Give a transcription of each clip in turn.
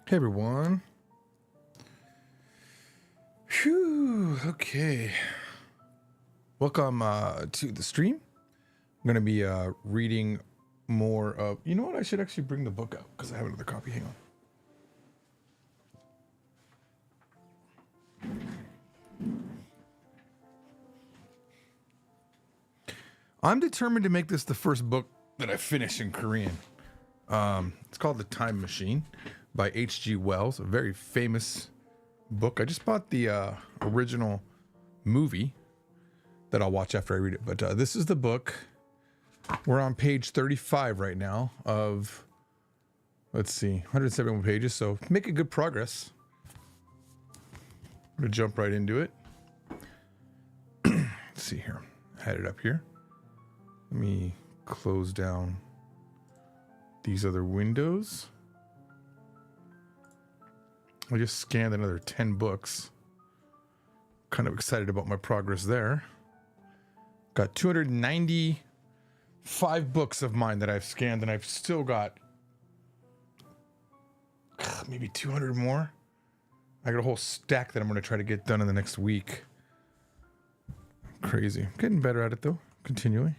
Hey everyone. Phew, okay. Welcome to the stream. I'm going to be reading more of... You know what? I should actually bring the book out because I have another copy. Hang on. I'm determined to make this the first book that I finish in Korean. It's called The Time Machine by H.G. Wells, a very famous book. I just bought the original movie that I'll watch after I read it. But this is the book. We're on page 35 right now of, let's see, 171 pages. So making good progress. I'm going to jump right into it. Let's see here. I had it up here. Let me close down these other windows. I just scanned another 10 books. Kind of excited about my progress there. Got 295 books of mine that I've scanned, and I've still got maybe 200 more. I got a whole stack that I'm going to try to get done in the next week. Crazy. Getting better at it, though, continually.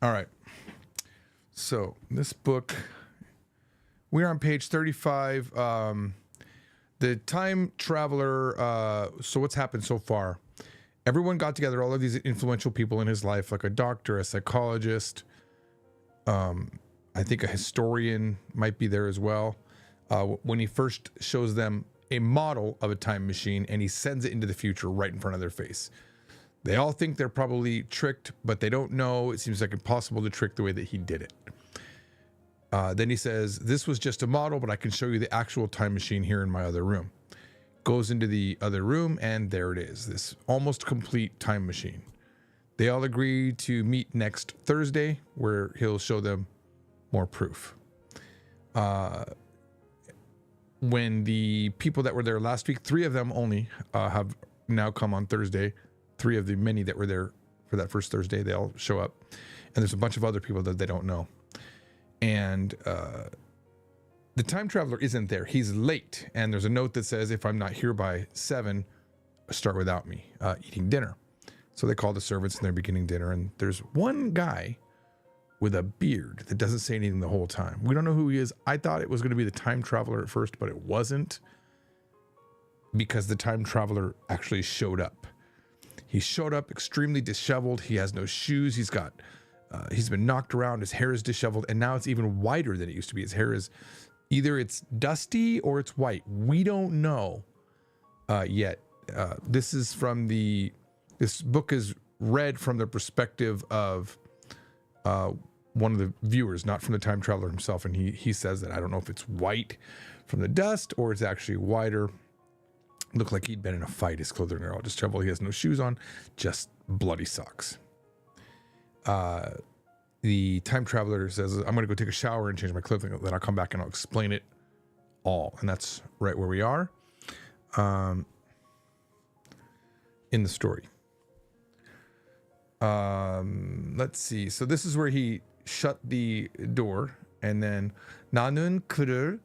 All right. So, this book... We're on page 35. The time traveler. So what's happened so far? Everyone got together, all of these influential people in his life, like a doctor, a psychologist. I think a historian might be there as well. When he first shows them a model of a time machine and he sends it into the future right in front of their face. They all think they're probably tricked, but they don't know. It seems like impossible to trick the way that he did it. Then he says, this was just a model, but I can show you the actual time machine here in my other room. Goes into the other room, and there it is, this almost complete time machine. They all agree to meet next Thursday, where he'll show them more proof. When the people that were there last week, 3 of them only have now come on Thursday. 3 of the many that were there for that first Thursday, they all show up. And there's a bunch of other people that they don't know. And the time traveler isn't there. He's late. And there's a note that says, if I'm not here by 7, start without me eating dinner. So they call the servants and they're beginning dinner. And there's one guy with a beard that doesn't say anything the whole time. We don't know who he is. I thought it was going to be the time traveler at first, but it wasn't, because the time traveler actually showed up. He showed up extremely disheveled. He has no shoes. He's been knocked around. His hair is disheveled, and now it's even whiter than it used to be. His hair is either it's dusty or it's white. We don't know yet. This is from this book is read from the perspective of one of the viewers, not from the time traveler himself. And he says that I don't know if it's white from the dust or it's actually whiter. Looked like he'd been in a fight. His clothing are all disheveled. He has no shoes on, just bloody socks. The time traveler says, I'm going to go take a shower and change my clothing. Then I'll come back and I'll explain it all. And that's right where we are in the story. Let's see. So this is where he shut the door. And then 나는 그를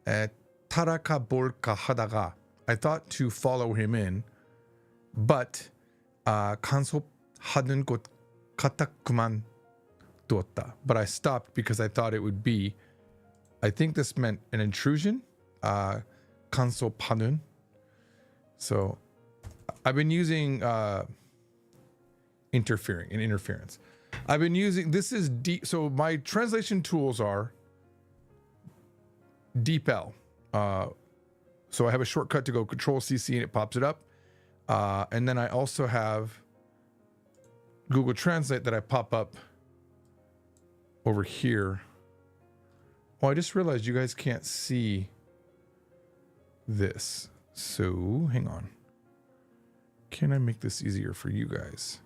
따라가 볼까 하다가, I thought to follow him in, but 간섭하는 곳 같아 그만 두었다. But I stopped because I thought it would be, I think this meant an intrusion. 간섭하는. So I've been using interference. I've been using, this is deep. So my translation tools are DeepL. So I have a shortcut to go Control CC and it pops it up. And then I also have Google Translate that I pop up over here. Oh, I just realized you guys can't see this. So hang on. Can I make this easier for you guys?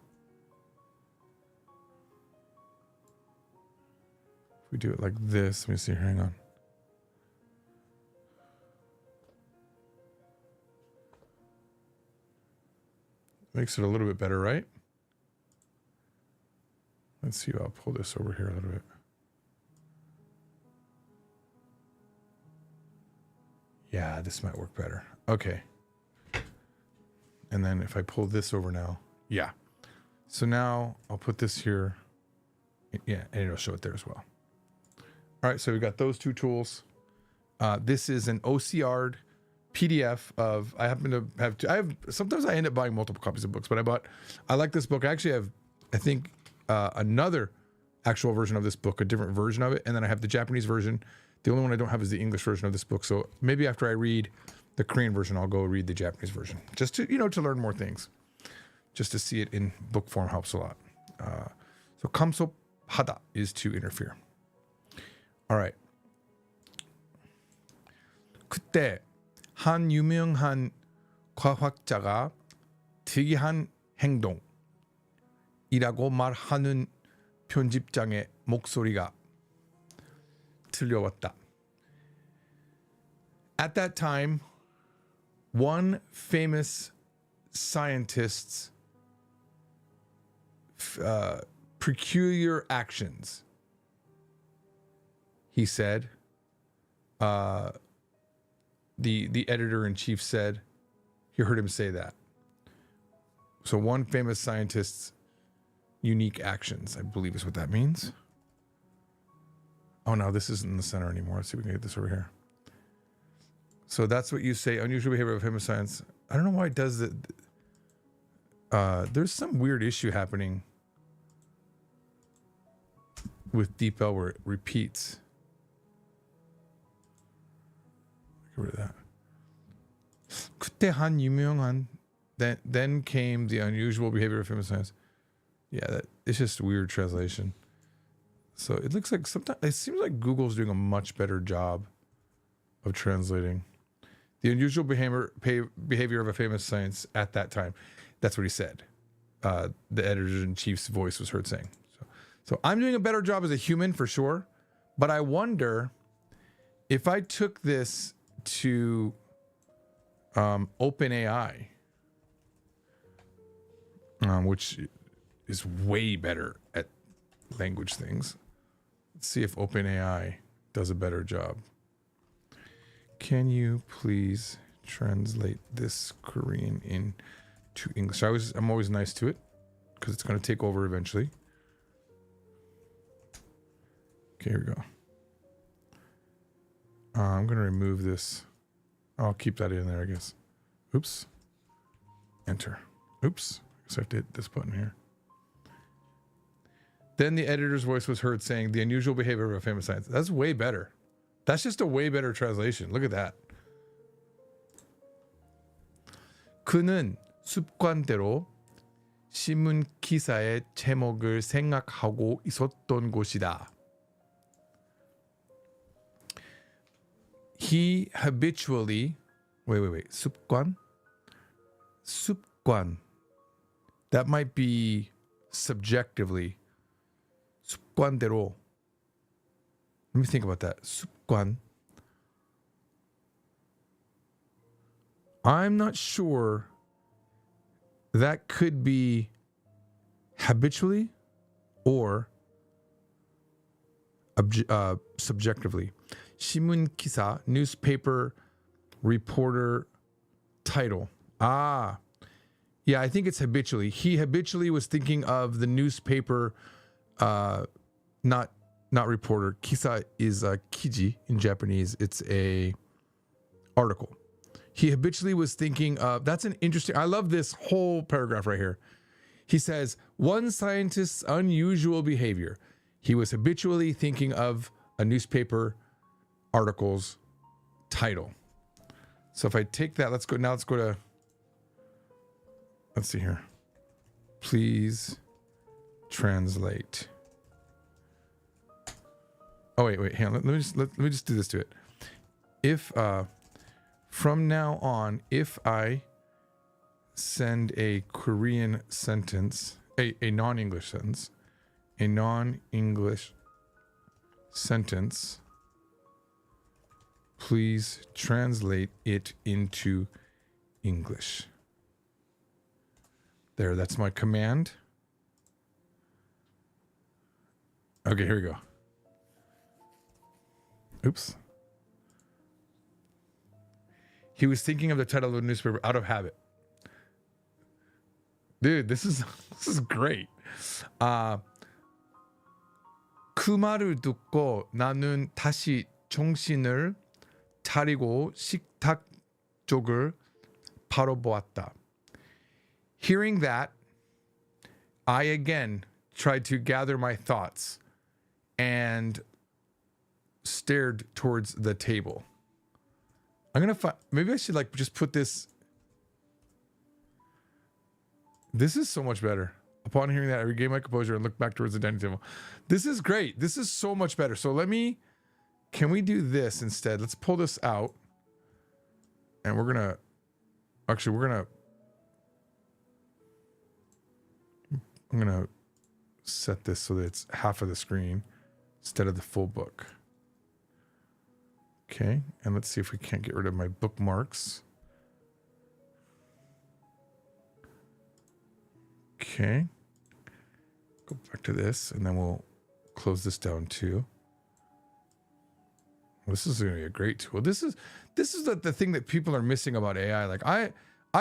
If we do it like this, let me see, hang on. Makes it a little bit better, right? Let's see, I'll pull this over here a little bit. Yeah, this might work better. Okay. And then if I pull this over now, yeah. So now I'll put this here. Yeah, and it'll show it there as well. All right, so we got those two tools. This is an OCR'd PDF of, I happen to have two, sometimes I end up buying multiple copies of books, but I like this book. I actually have, I think, another actual version of this book, a different version of it. And then I have the Japanese version. The only one I don't have is the English version of this book. So maybe after I read the Korean version, I'll go read the Japanese version just to, to learn more things. Just to see it in book form helps a lot. So kamsobhada is to interfere. All right. 그때 한 유명한 과학자가 특이한 행동이라고 말하는 편집장의 목소리가 들려왔다. At that time, one famous scientist's peculiar actions, he said, the editor-in-chief said, he heard him say that. So one famous scientist's unique actions, I believe is what that means. Oh no, this isn't in the center anymore. Let's see if we can get this over here. So that's what you say, unusual behavior of famous science. I don't know why it does that. There's some weird issue happening with DeepL where it repeats. Get rid of that. 그때 한 유명한, then came the unusual behavior of famous science. Yeah, it's just weird translation. So it looks like sometimes it seems like Google's doing a much better job of translating the unusual behavior of a famous science at that time. That's what he said. The editor-in-chief's voice was heard saying. So I'm doing a better job as a human for sure, but I wonder if I took this to OpenAI, which is way better at language things. Let's see if OpenAI does a better job. Can you please translate this Korean into English? I'm always nice to it because it's going to take over eventually. Okay, here we go. I'm going to remove this. I'll keep that in there, I guess. Oops. Enter. Oops. I guess I have to hit this button here. Then the editor's voice was heard saying, the unusual behavior of a famous scientist. That's way better. That's just a way better translation. Look at that. 그는 습관대로 신문 기사의 제목을 생각하고 있었던 것이다. He habitually, wait. 습관? That might be subjectively. 습관대로. Let me think about that. 습관. I'm not sure. That could be habitually or subjectively. 신문 기사, newspaper reporter reporter title. Yeah, I think it's habitually. He habitually was thinking of the newspaper, not reporter. Kisa is kiji in Japanese. It's a article. He habitually was thinking of, that's an interesting, I love this whole paragraph right here. He says, one scientist's unusual behavior. He was habitually thinking of a newspaper article's title. So if I take that, let's go to, let's see here. Please translate. Oh, wait, hang on. Let me just do this to it. If, from now on, if I send a Korean sentence, a non-English sentence, please translate it into English. There, that's my command. Okay, here we go. Oops. He was thinking of the title of a newspaper out of habit. Dude, this is great. 그 말을 듣고 나는 다시 정신을 차리고 식탁 쪽을 바라보았다. Hearing that, I again tried to gather my thoughts and stared towards the table. I'm gonna find, maybe I should like just put this. This is so much better. Upon hearing that, I regained my composure and looked back towards the dining table. This is great. This is so much better. So can we do this instead? Let's pull this out. And I'm gonna set this so that it's half of the screen instead of the full book. Okay, and let's see if we can't get rid of my bookmarks. Okay, go back to this, and then we'll close this down too. This is going to be a great tool. This is the thing that people are missing about AI. Like I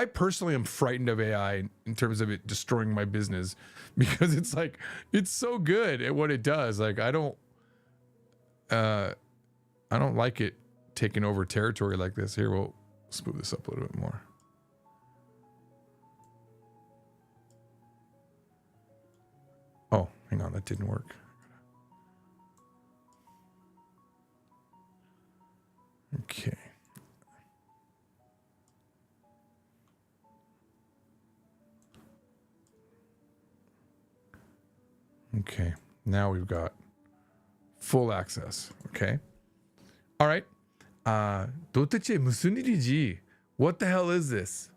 personally am frightened of AI in terms of it destroying my business, because it's like, it's so good at what it does. Like I don't like it taking over territory like this. Here, we'll smooth this up a little bit more. Oh, hang on, that didn't work. Okay. Okay, now we've got full access. Okay. All right. 도대체 무슨 일이지? What the hell is this?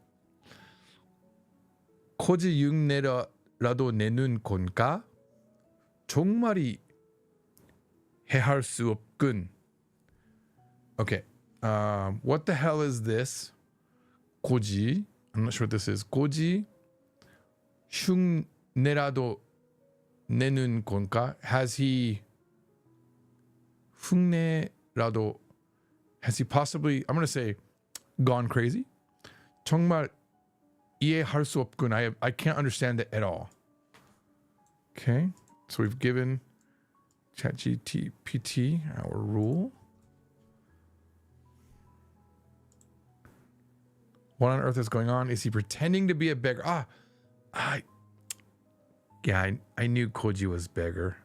코지 흉내라도 내는 건가? 정말이 해할 수 없군. Okay. What the hell is this? 고지. I'm not sure what this is. 고지 흉내라도 내는 건가? Has he possibly, I'm going to say, gone crazy? 정말 이해할 수 없군. I can't understand it at all. Okay. So we've given ChatGPT our rule. What on earth is going on? Is he pretending to be a beggar? I knew Koji was beggar.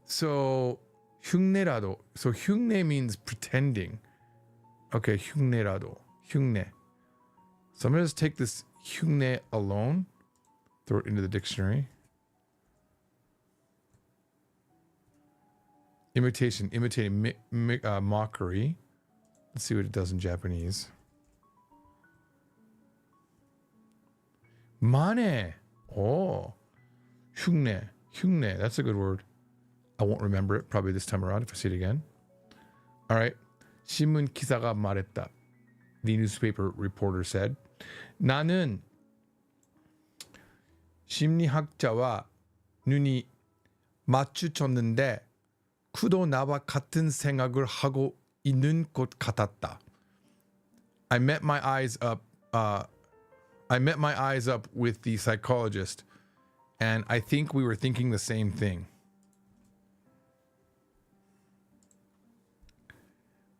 So 흉내라도. So 흉내 means pretending. Okay, 흉내라도. 흉내. So I'm going to just take this 흉내 alone, throw it into the dictionary. Imitation, imitating, mockery. Let's see what it does in Japanese. 만에. Oh. 흉내. 흉내. That's a good word. I won't remember it probably this time around if I see it again. All right. 신문 기사가 말했다. The newspaper reporter said. 나는 심리학자와 눈이 마주쳤는데 그도 나와 같은 생각을 하고 있는 것 같았다. I met my eyes up with the psychologist, and I think we were thinking the same thing.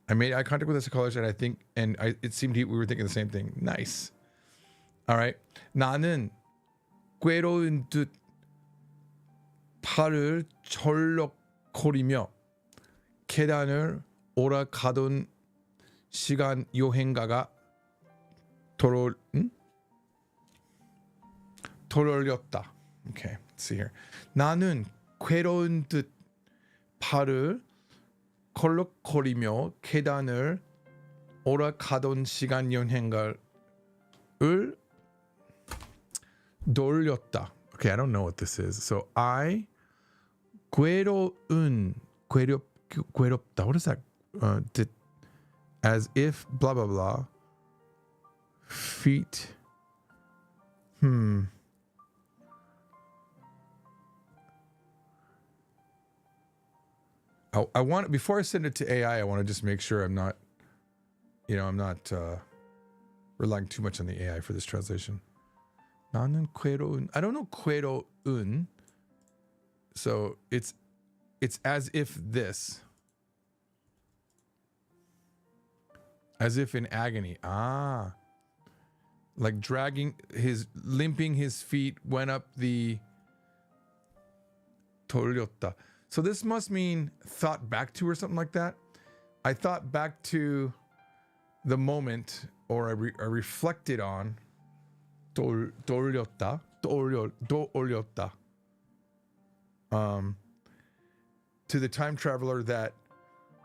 I made eye contact with the psychologist, and it seemed we were thinking the same thing. Nice. All right. 나는 괴로운 듯 팔을 절렁거리며 계단을 오락가던 시간 여행가가 돌렸다. Okay, let's see here. 나는 괴로운 듯 팔을 걸럭거리며 계단을 오락가던 시간 여행가를 돌렸다. Okay, I don't know what this is. So I 괴롭다. What is that? As if blah blah blah. Feet. I want, before I send it to AI, I want to just make sure I'm not I'm not relying too much on the AI for this translation. 나는 괴로운. I don't know 괴로운. So it's as if this. As if in agony. Like limping his feet went up the 돌렸다. So this must mean thought back to or something like that. I thought back to the moment, or I reflected on 돌렸다. To the time traveler that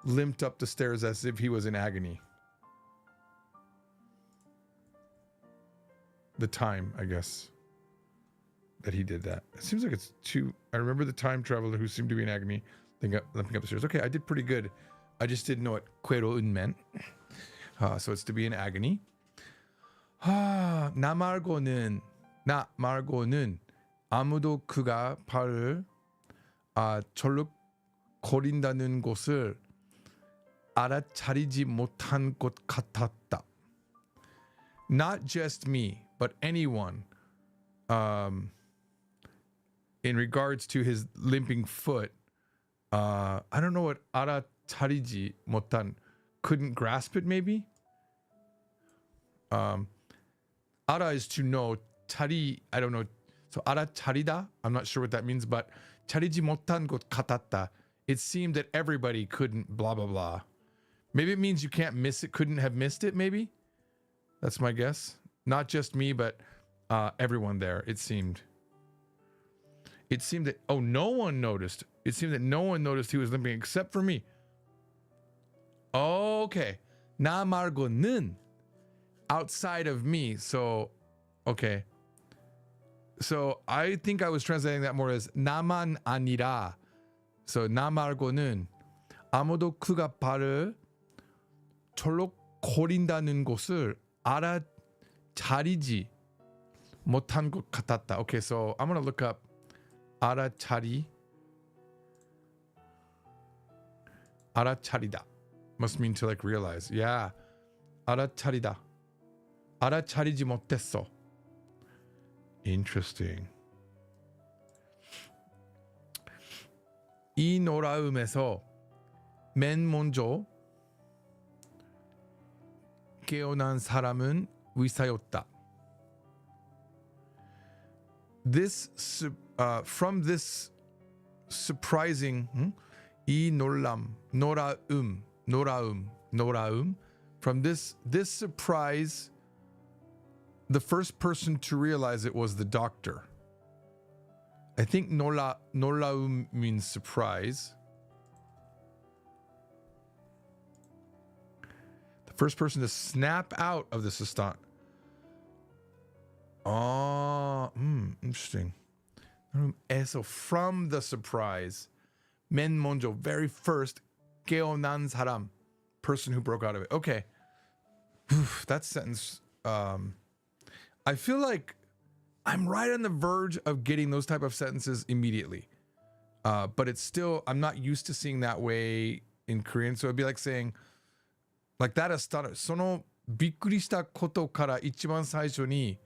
limped up the stairs as if he was in agony. The time, I guess, that he did that. It seems like it's too. I remember the time traveler who seemed to be in agony, limping up the stairs. Okay, I did pretty good. I just didn't know what 괴로운 meant. So it's to be in agony. 나 말고는 아무도 그가 발을 절룩거린다는 것을 알아차리지 못한 것 같았다. Not just me, but anyone, in regards to his limping foot. I don't know what 알아차리지 못한, couldn't grasp it maybe? 알아 is to know, 차리, I don't know. So 알아차리다, I'm not sure what that means, but 차리지 못한 것 같았다. It seemed that everybody couldn't blah, blah, blah. Maybe it means you can't miss it, couldn't have missed it maybe? That's my guess. Not just me, but everyone there, it seemed. It seemed that, no one noticed. It seemed that no one noticed he was limping except for me. Okay. 나 말고는, outside of me. So, okay. So I think I was translating that more as 나만 아니라. So 나 말고는 아무도 그가 발을 절룩거린다는 것을 알아차리지 못한 것 같았다. Okay, so I'm gonna look up 알아차리다. Must mean to like realize. Yeah. 알아차리다. 알아차리지 못했어. Interesting. 이 놀라움에서 맨 먼저 깨어난 사람은 의사였다. From this surprising 이 놀라움, from this surprise, the first person to realize it was the doctor. I think 놀라움 means surprise. The first person to snap out of this instant. Interesting. So from the surprise, 맨 먼저, very first, 깨어난 사람, person who broke out of it. Okay. That sentence, I feel like I'm right on the verge of getting those type of sentences immediately. But it's still, I'm not used to seeing that way in Korean. So it'd be like saying, like that is そのびっくりしたことから一番最初に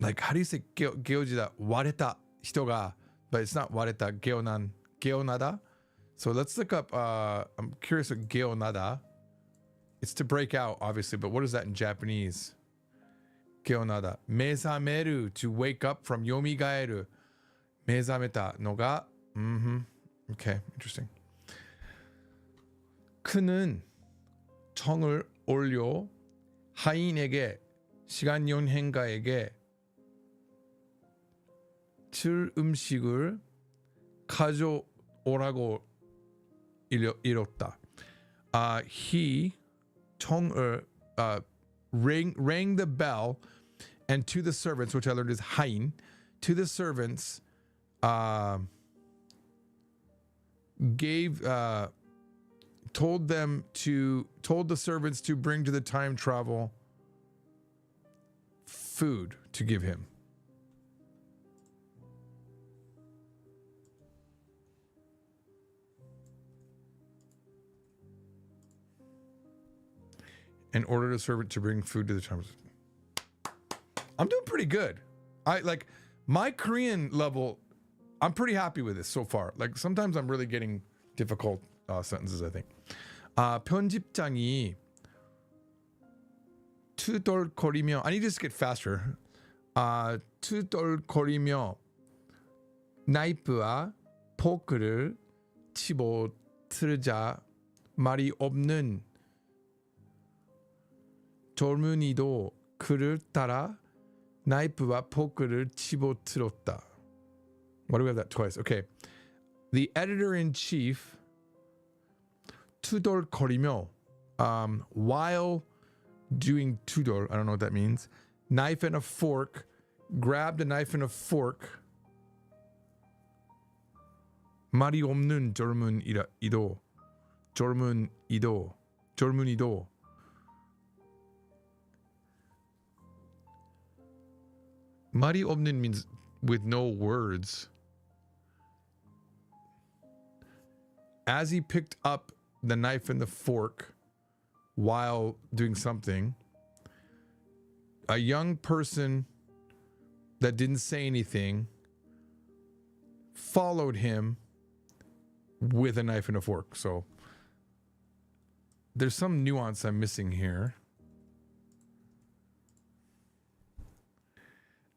like how do you say ゲオジだ 割れた人が but it's not 割れた ゲオナだ so let's look up I'm curious what ゲオナだ it's to break out obviously, but what is that in Japanese? ゲオナだ 目覚める to wake up from 蘇る 目覚めたのが okay, interesting. 그는 청을 올려 하인에게 시간 여행가에게 줄 음식을 가져오라고 이뤘다. He 청을 rang the bell, and to the servants, which I learned is 하인, to the servants told the servants to bring to the time travel food to give him. and ordered a servant to bring food to the Chinese. I'm doing pretty good. I like my Korean level. I'm pretty happy with this so far. Like sometimes I'm really getting difficult sentences, I think. 편집장이 투덜거리며 I need to just get faster. 투덜거리며 나이프와 포크를 집어들자 말이 없는 젊은이도 그를 따라 나이프와 포크를 집어들었다. Why do we have that twice? Okay. The editor-in-chief 투덜거리며 while doing 투덜, I don't know what that means, knife and a fork, grabbed a knife and a fork, 말이 없는 젊은이도 말이 없는 means with no words. As he picked up the knife and the fork while doing something, a young person that didn't say anything followed him with a knife and a fork. So there's some nuance I'm missing here.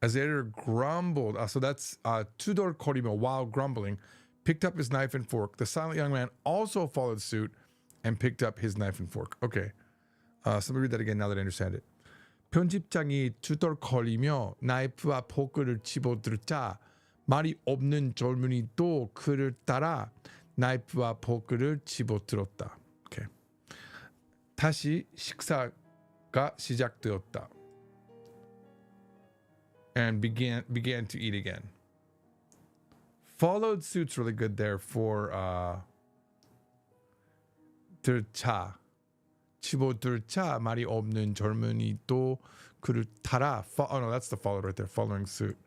As the editor grumbled, so that's 투덜거리며 while grumbling, picked up his knife and fork. The silent young man also followed suit and picked up his knife and fork. Okay. So let me read that again now that I understand it. 편집장이 투덜거리며 나이프와 포크를 집어들자 말이 없는 젊은이도 그를 따라 나이프와 포크를 집어들었다. Okay. 다시 식사가 시작되었다. And began to eat again. Followed suit's really good there for 들자 집어들자 말이 없는 젊은이도 그를 따라. Oh no, that's the followed right there. Following suit.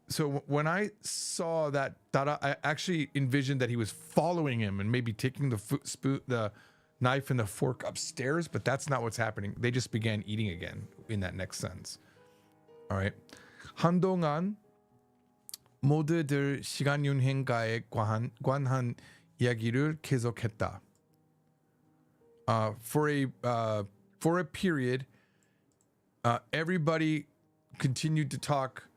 So when I saw that 따라, I actually envisioned that he was following him and maybe taking the knife and the fork upstairs, but that's not what's happening. They just began eating again in that next sentence. All right. 한동안 모두들 시간여행과에 관한 이야기를 계속했다. For a period, everybody continued to talk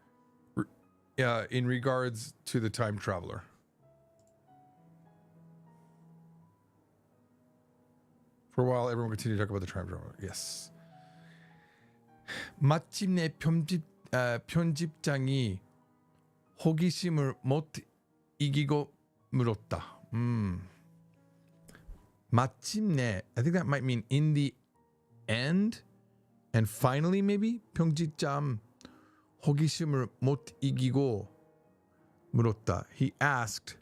in regards to the time traveler. For a while, everyone continued to talk about the time traveler. Yes. 마침내 편집장이 호기심을 못 이기고 물었다. 마침내, I think that might mean in the end and finally maybe 편집장 호기심을 못 이기고 물었다. He asked.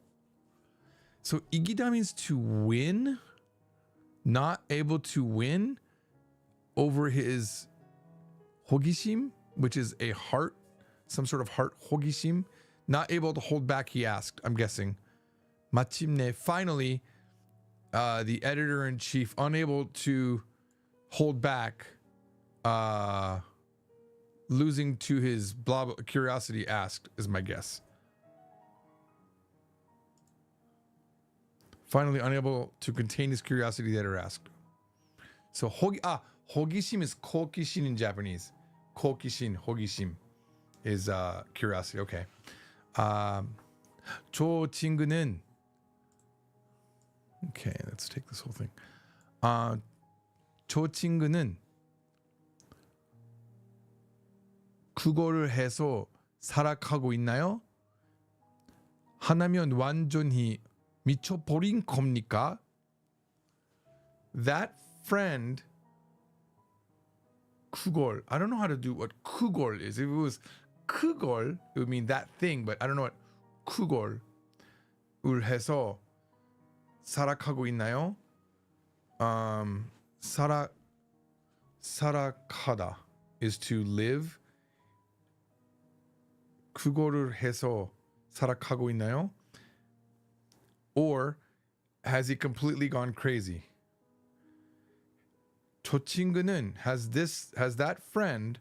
So 이기다 means to win, not able to win over his 호기심, which is a heart, some sort of heart, 호기심, not able to hold back, he asked, I'm guessing. 마침내, finally, the editor-in-chief, unable to hold back, losing to his curiosity, asked, is my guess. Finally, unable to contain his curiosity, the editor asked. So, 호기심 is好奇心 in Japanese.好奇心, 호기심 is curiosity. Okay. 저 친구는, okay, let's take this whole thing. 저 친구는 그거를 해서 살아가고 있나요? 하나면 완전히 미쳐버린 겁니까? That friend, 그걸, I don't know how to do what 그걸 is. If it was 그걸, it would mean that thing, but I don't know what 그걸을 해서 살아가고 있나요? 살아가다 is to live. 그거를 해서 살아가고 있나요? Or has he completely gone crazy? 저 친구는 has that friend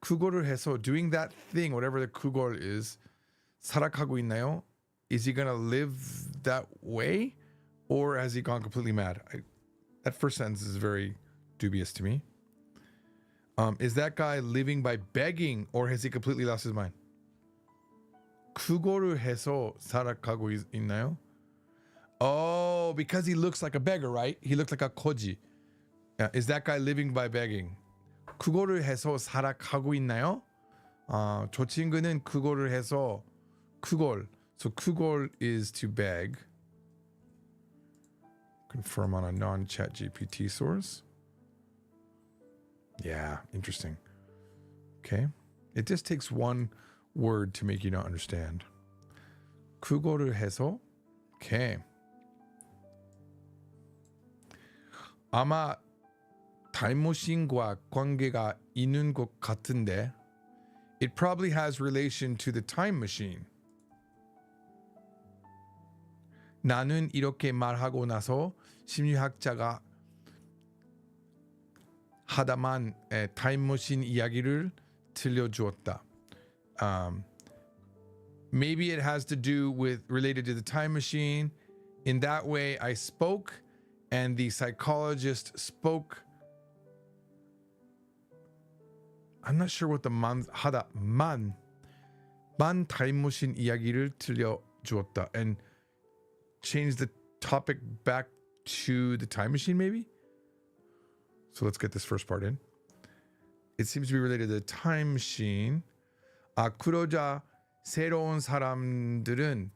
그거를 해서 doing that thing, whatever the 그걸 is, 살아가고 있나요? Is he gonna live that way, or has he gone completely mad? That first sentence is very dubious to me. Is that guy living by begging, or has he completely lost his mind? 그거를 해서 살아가고 있나요? Oh, because he looks like a beggar, right? He looks like a koji. Is that guy living by begging? 그거를 해서 살아가고 있나요? 저 친구는 그거를 해서 그걸. So 그걸 is to beg. Confirm on a non-chat GPT source. Yeah, interesting. Okay. It just takes one word to make you not understand. 그거를 해서. Okay. 아마 타임머신과 관계가 있는 것 같은데. It probably has relation to the time machine. 나는 이렇게 말하고 나서 심리학자가 하다만 타임머신 이야기를 들려주었다. Maybe it has to do with related to the time machine. In that way, I spoke and the psychologist spoke. I'm not sure what the 만 타임머신 이야기를 들려주었다. And change the topic back to the time machine, maybe? So let's get this first part in. It seems to be related to the time machine. 그러자 새로운 사람들은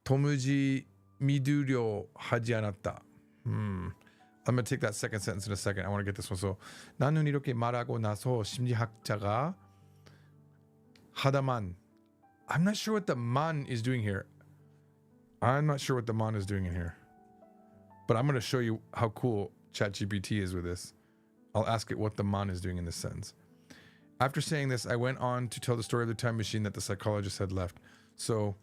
도무지 믿으려 하지 않았다. I'm going to take that second sentence in a second. I want to get this one. So 나는 이렇게 말하고 나서 심리학자가 하다만. I'm not sure what the man is doing here. I'm not sure what the man is doing in here. But I'm going to show you how cool ChatGPT is with this. I'll ask it what the man is doing in this sentence. After saying this, I went on to tell the story of the time machine that the psychologist had left. So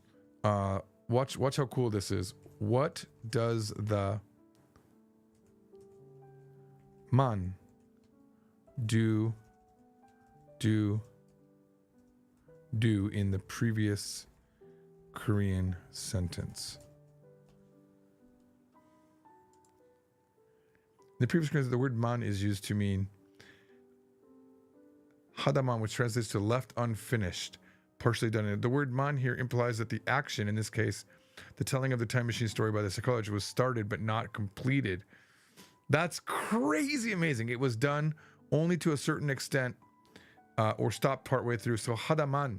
watch how cool this is. What does the man do in the previous Korean sentence? In the previous Korean, the word man is used to mean hadaman, which translates to left unfinished, partially done. The word man here implies that the action, in this case, the telling of the time machine story by the psychologist, was started but not completed. That's crazy amazing. It was done only to a certain extent or stopped partway through. So hadaman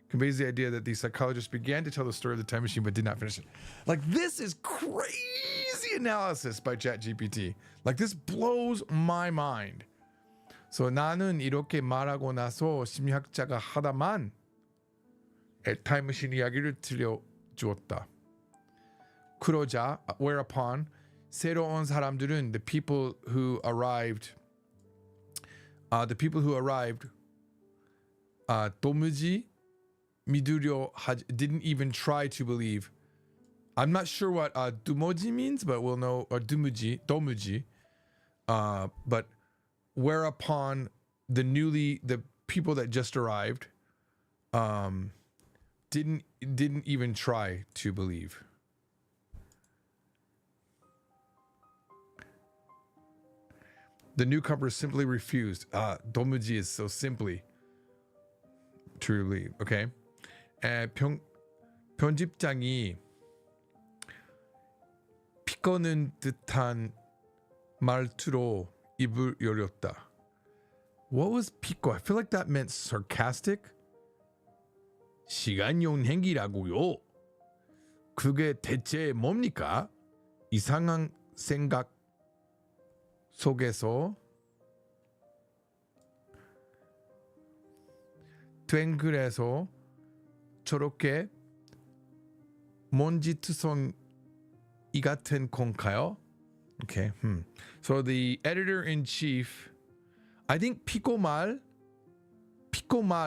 conveys the idea that the psychologist began to tell the story of the time machine but did not finish it. Like, this is crazy analysis by ChatGPT. Like, this blows my mind. So 나는 이렇게 말하고 나서 심리학자가 하다만 타임머신 이야기를 들려주었다. 그러자, whereupon 새로운 사람들은 the people who arrived 도무지 믿으려 didn't even try to believe. I'm not sure what 두모지 means, but we'll know, or 도무지. But whereupon the people that just arrived didn't even try to believe. The newcomers simply refused. 도무지 is so simply to believe. Okay. 편집장이 피꺼는 듯한 말투로 입을 열었다. What was 피꺼? I feel like that meant sarcastic. 시간용 행기라고요. 그게 대체 뭡니까? 이상한 생각 속에서 된 그래서 저렇게 먼지투성이 같은 건가요? Okay. So the editor-in-chief, I think 피꼬말,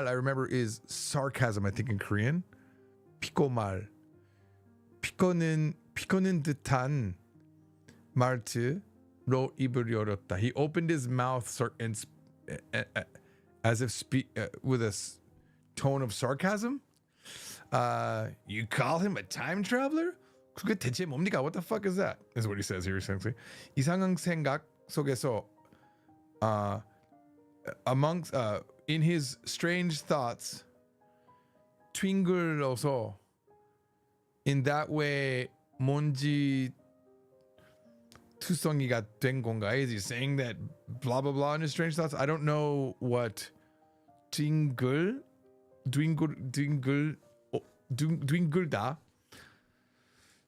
I remember, is sarcasm, I think, in Korean. 피꼬말. 피꺼는 듯한 말투. 로 입을 열었다. He opened his mouth as if with a tone of sarcasm. You call him a time traveler? 그게 대체 뭡니까? What the fuck is that? Is what he says here essentially. 이상한 생각 속에서 amongst in his strange thoughts twinkle어서 in that way 뭔지 투성이가 된 건가? Is he saying that blah blah blah in his strange thoughts? I don't know what dwingle다.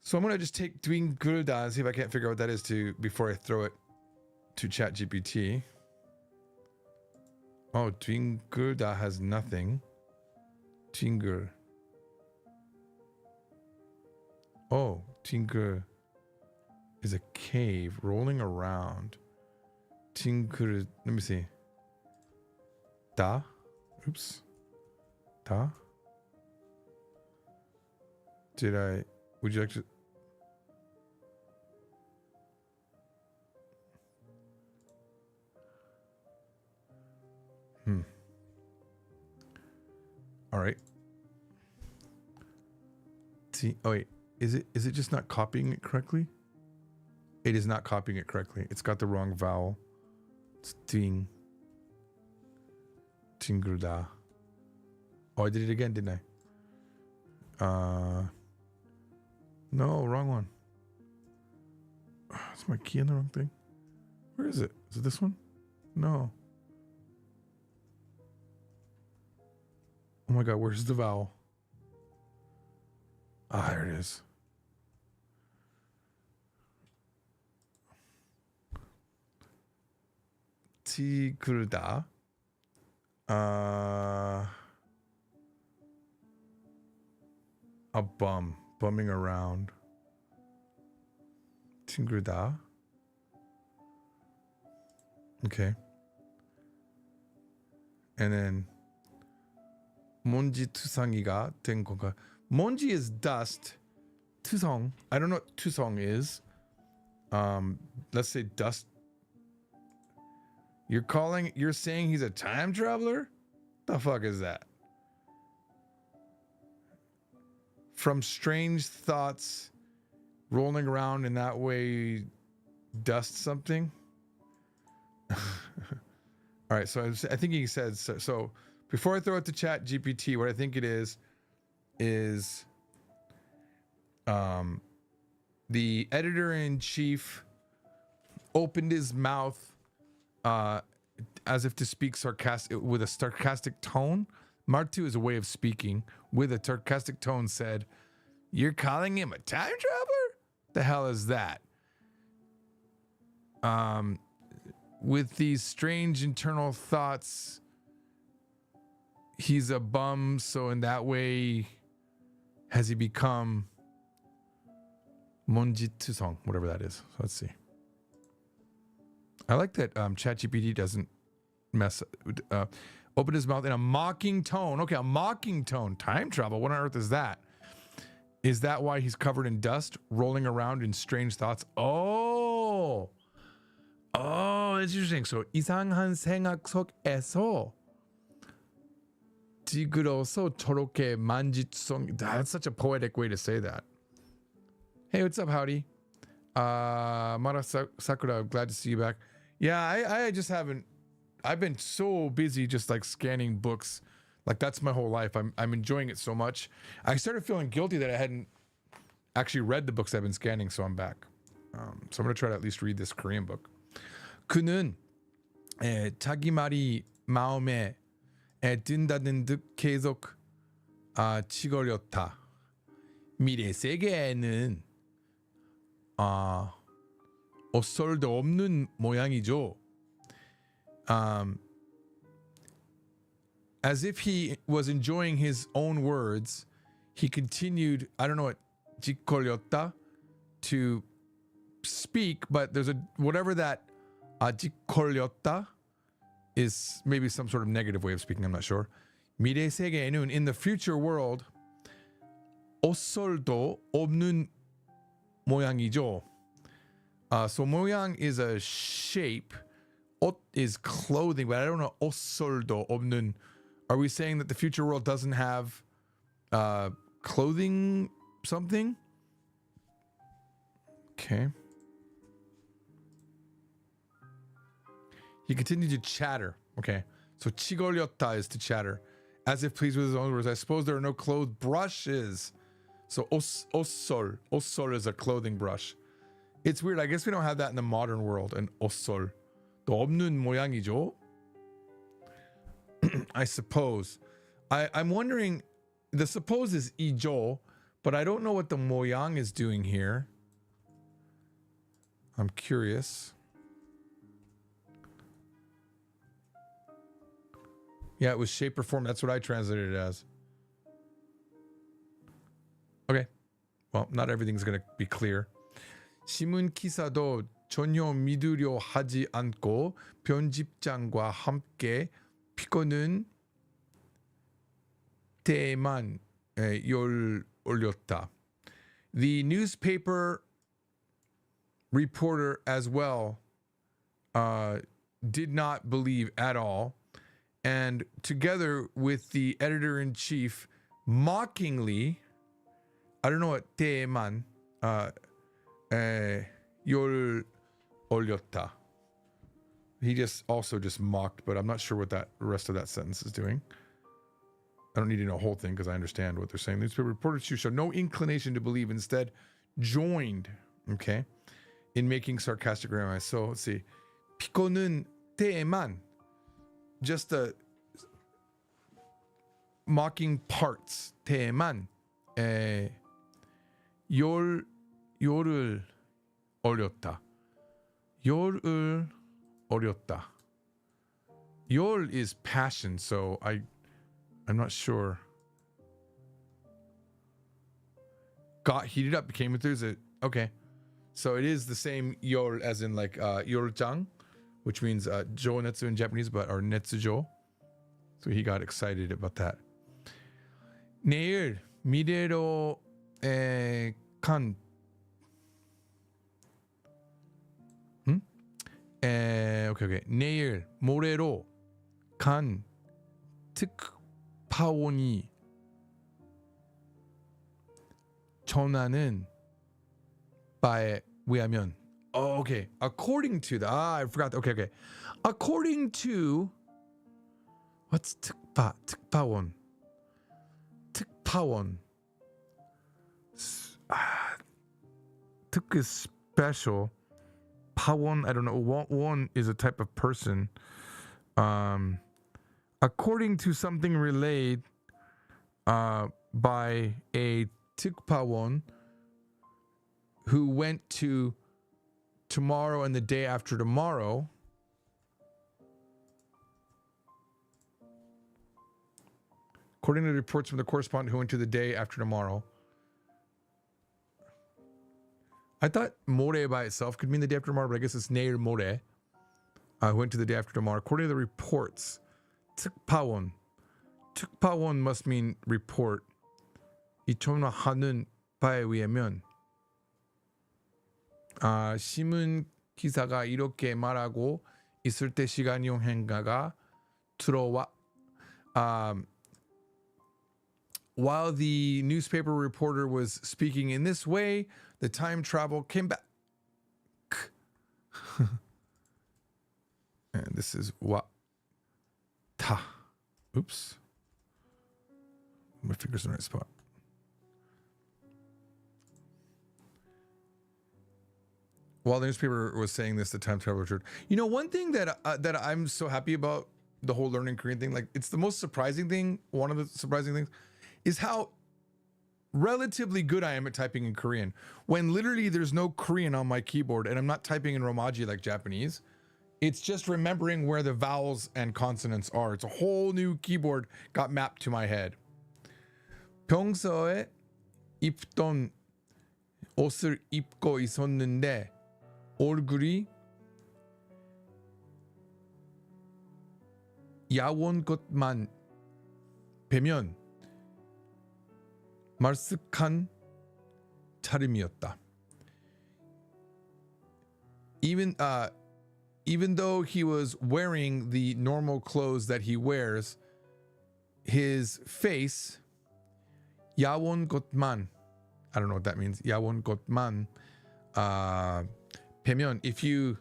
So I'm gonna just take dwingle다 and see if I can't figure out what that is before I throw it to ChatGPT. Oh, dwingle다 has nothing. Tingle. Oh, tingle is a cave rolling around. Tingle. Let me see. Da. Oops. Da. Would you like to? All right. See. Oh wait. Is it just not copying it correctly? It is not copying it correctly. It's got the wrong vowel. It's ting. Tingulda. Oh, I did it again, didn't I? No, wrong one. Is my key in the wrong thing? Where is it? Is it this one? No. Oh my god, where's the vowel? Ah, there it is. Tigulda. A bum. Bumming around. Tigulda. Okay. And then 먼지 투성이가 된 건가? 먼지 is dust. 투성. I don't know what 투성 is. Let's say dust. You're saying he's a time traveler? The fuck is that? From strange thoughts rolling around in that way, dust something? All right, so I think he said so before I throw it to Chat GPT, what I think it is the editor-in-chief opened his mouth as if to speak with a sarcastic tone. Martu is a way of speaking with a sarcastic tone. Said, "You're calling him a time traveler? The hell is that?" With these strange internal thoughts, he's a bum. So in that way, has he become monjitsusong, whatever that is? So let's see. I like that ChatGPT doesn't open his mouth in a mocking tone. Okay, a mocking tone. Time travel. What on earth is that? Is that why he's covered in dust, rolling around in strange thoughts? Oh, it's interesting. So 이상한 생각 속에서 찌그러서 저렇게 만지성. That's such a poetic way to say that. Hey, what's up, Howdy? Mara Sakura, glad to see you back. Yeah, I just haven't. I've been so busy just like scanning books. Like that's my whole life. I'm enjoying it so much. I started feeling guilty that I hadn't actually read the books I've been scanning, so I'm back. So I'm gonna try to at least read this Korean book. 그는 자기 말이 마음에 든다는 듯 계속 찌그렸다. 미래 세계에는 어설도 없는 모양이죠. As if he was enjoying his own words, he continued, I don't know what 찌그렸다, to speak, but there's whatever that 찌그렸다 is, maybe some sort of negative way of speaking, I'm not sure. 미래 세계에는, in the future world, 어설도 없는 모양이죠. So 모양 is a shape. 옷 is clothing, but I don't know. 옷솔도 없는. Are we saying that the future world doesn't have clothing something? Okay. He continued to chatter. Okay. So 치걸렸다 is to chatter. As if pleased with his own words. I suppose there are no clothes brushes. So 옷솔. 옷솔 is a clothing brush. It's weird. I guess we don't have that in the modern world. An 옷솔. 또 없는 모양이죠. I suppose. I'm wondering, the suppose is 이죠, but I don't know what the 모양 is doing here. I'm curious. Yeah, it was shape or form. That's what I translated it as. Okay. Well, not everything's going to be clear. 신문 기사도 전혀 믿으려 하지 않고 편집장과 함께 피고는 때만 올렸다. The newspaper reporter as well did not believe at all, and together with the editor-in-chief mockingly, I don't know what 때만 열 올렸다. He just mocked, but I'm not sure what that rest of that sentence is doing. I don't need to know the whole thing because I understand what they're saying. The newspaper reporters showed no inclination to believe, instead joined, okay, in making sarcastic remarks. So let's see. 피고는 때만, just the mocking parts. 때만 열을 올렸다. 열을 올렸다. 열 is passion, so I'm not sure. Got heated up, became enthused. Okay, so it is the same 열 as in like 열장, which means jounetsu in Japanese, but or netsujo. So he got excited about that. 내일 미래로 간 okay. 내일 모레로 간 특파원이 전하는 바에 의하면. Oh, okay. According to the I forgot. Okay. According to what's 특파원? 특파원. 특 is special. 파원, I don't know. One is a type of person. According to something relayed by a 특파원 who went to tomorrow and the day after tomorrow. According to the reports from the correspondent who went to the day after tomorrow. I thought 모레 by itself could mean the day after tomorrow, but I guess it's 내일 모레. Who went to the day after tomorrow. According to the reports, 특파원. 특파원 must mean report. 이천하는 바에 의하면 신문 기사가 이렇게 말하고 있을 때 시간 여행가가 들어와. While the newspaper reporter was speaking in this way, the time travel came back. And this is what ta. Oops. My finger's in the right spot. While the newspaper was saying this, the time travel returned. You know, one thing that I'm so happy about the whole learning Korean thing, like it's the most surprising thing. One of the surprising things is how relatively good I am at typing in Korean when literally there's no Korean on my keyboard and I'm not typing in Romaji like Japanese. It's just remembering where the vowels and consonants are. It's a whole new keyboard got mapped to my head. 평소에 입던 옷을 입고 있었는데 얼굴이 야원 것만 뵈면 말쓱한 차림이었다. even though he was wearing the normal clothes that he wears, his face, 야원 것만, I don't know what that means. 야원 것만, 배면, if you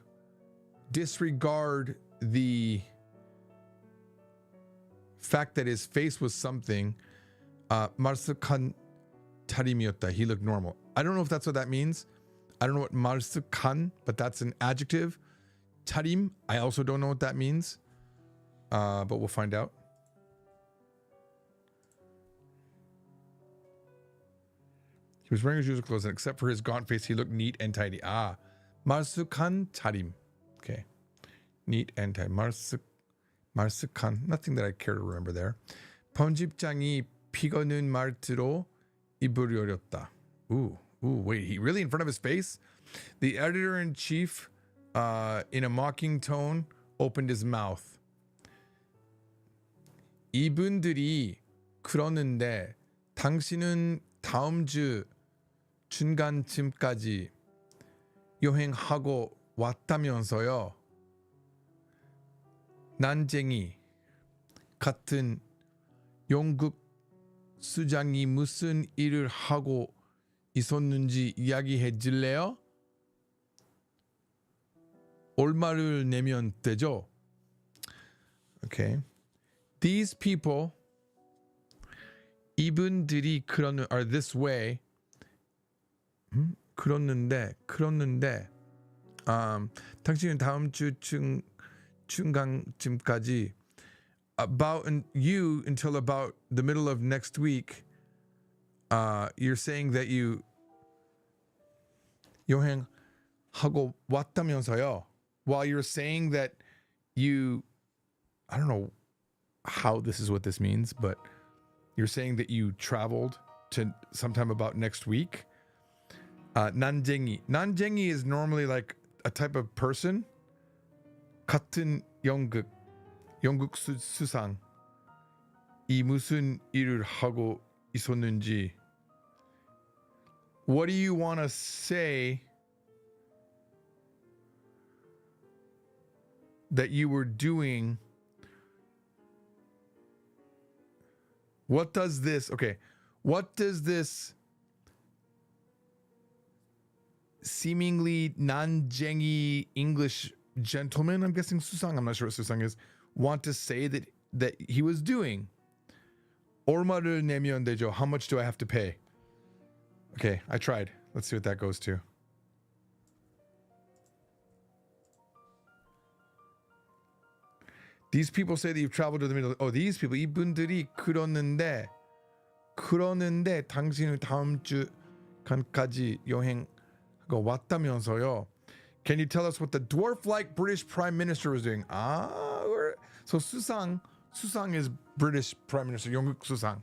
disregard the fact that his face was something, 말쑥한 차림이었다. He looked normal. I don't know if that's what that means. I don't know what 말쑥한, but that's an adjective. 차림, I also don't know what that means, but we'll find out. He was wearing his usual clothes, and except for his gaunt face, he looked neat and tidy. 말쑥한 차림. Okay. Neat and tidy. 말쑥한. Nothing that I care to remember there. 편집장이 피고는 말투로 입을 열었다. Ooh, wait, he really in front of his face? The editor-in-chief, in a mocking tone, opened his mouth. 이분들이 그러는데 당신은 다음 주 중간쯤까지 여행하고 왔다면서요. 난쟁이 같은 영국 수장이 무슨 일을 하고 있었는지 이야기해 줄래요? 얼마를 내면 되죠? Okay. These people, 이분들이 그러는, are this way. 그렇는데, 당신은 다음 주 중간쯤까지, about you until about the middle of next week, you're saying that you 여행하고 왔다면서요. While you're saying that you, I don't know how this is what this means, but you're saying that you traveled to sometime about next week. 난쟁이. 난쟁이 is normally like a type of person. 같은 영국 수상. 이 무슨 일을 하고 있었는지. What do you want to say that you were doing? What does this seemingly 난쟁이 English gentleman, I'm guessing 수상, I'm not sure what 수상 is, want to say that he was doing? 얼마를 내면 되죠? How much do I have to pay? Okay, I tried. Let's see what that goes to. These people say that you've traveled to the middle. Oh, these people. 이분들이 그러는데 당신은 다음 주간까지 여행하고 왔다면서요. Can you tell us what the dwarf-like British Prime Minister was doing? So 수상 is British Prime Minister, 영국 수상.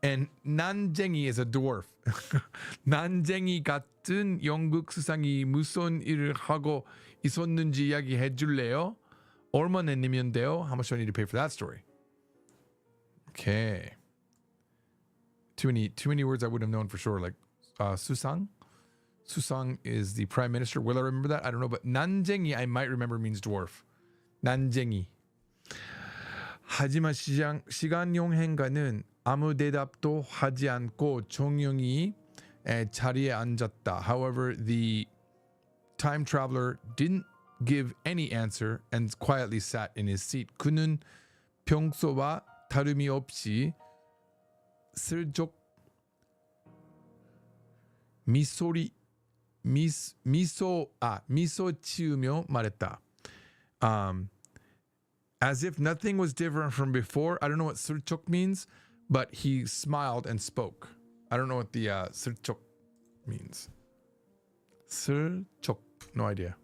And 난쟁이 is a dwarf. 난쟁이 같은 영국 수상이 무슨 일을 하고 있었는지 이야기해 줄래요? 얼마 내면 돼요? How much do I need to pay for that story? Okay. Too many words I wouldn't have known for sure. Like 수상. Susang is the prime minister. Will I remember that? I don't know. But 난쟁이 I might remember means dwarf. 난쟁이. 하지만 시간 여행가는 아무 대답도 하지 않고 조용히 자리에 앉았다. However, the time traveler didn't give any answer and quietly sat in his seat. 그는 평소와 다름이 없이 슬쩍 미소 지으며 말했다. As if nothing was different from before. I don't know what 슬쩍 means, but he smiled and spoke. I don't know what the 슬쩍 means. 슬쩍, no idea.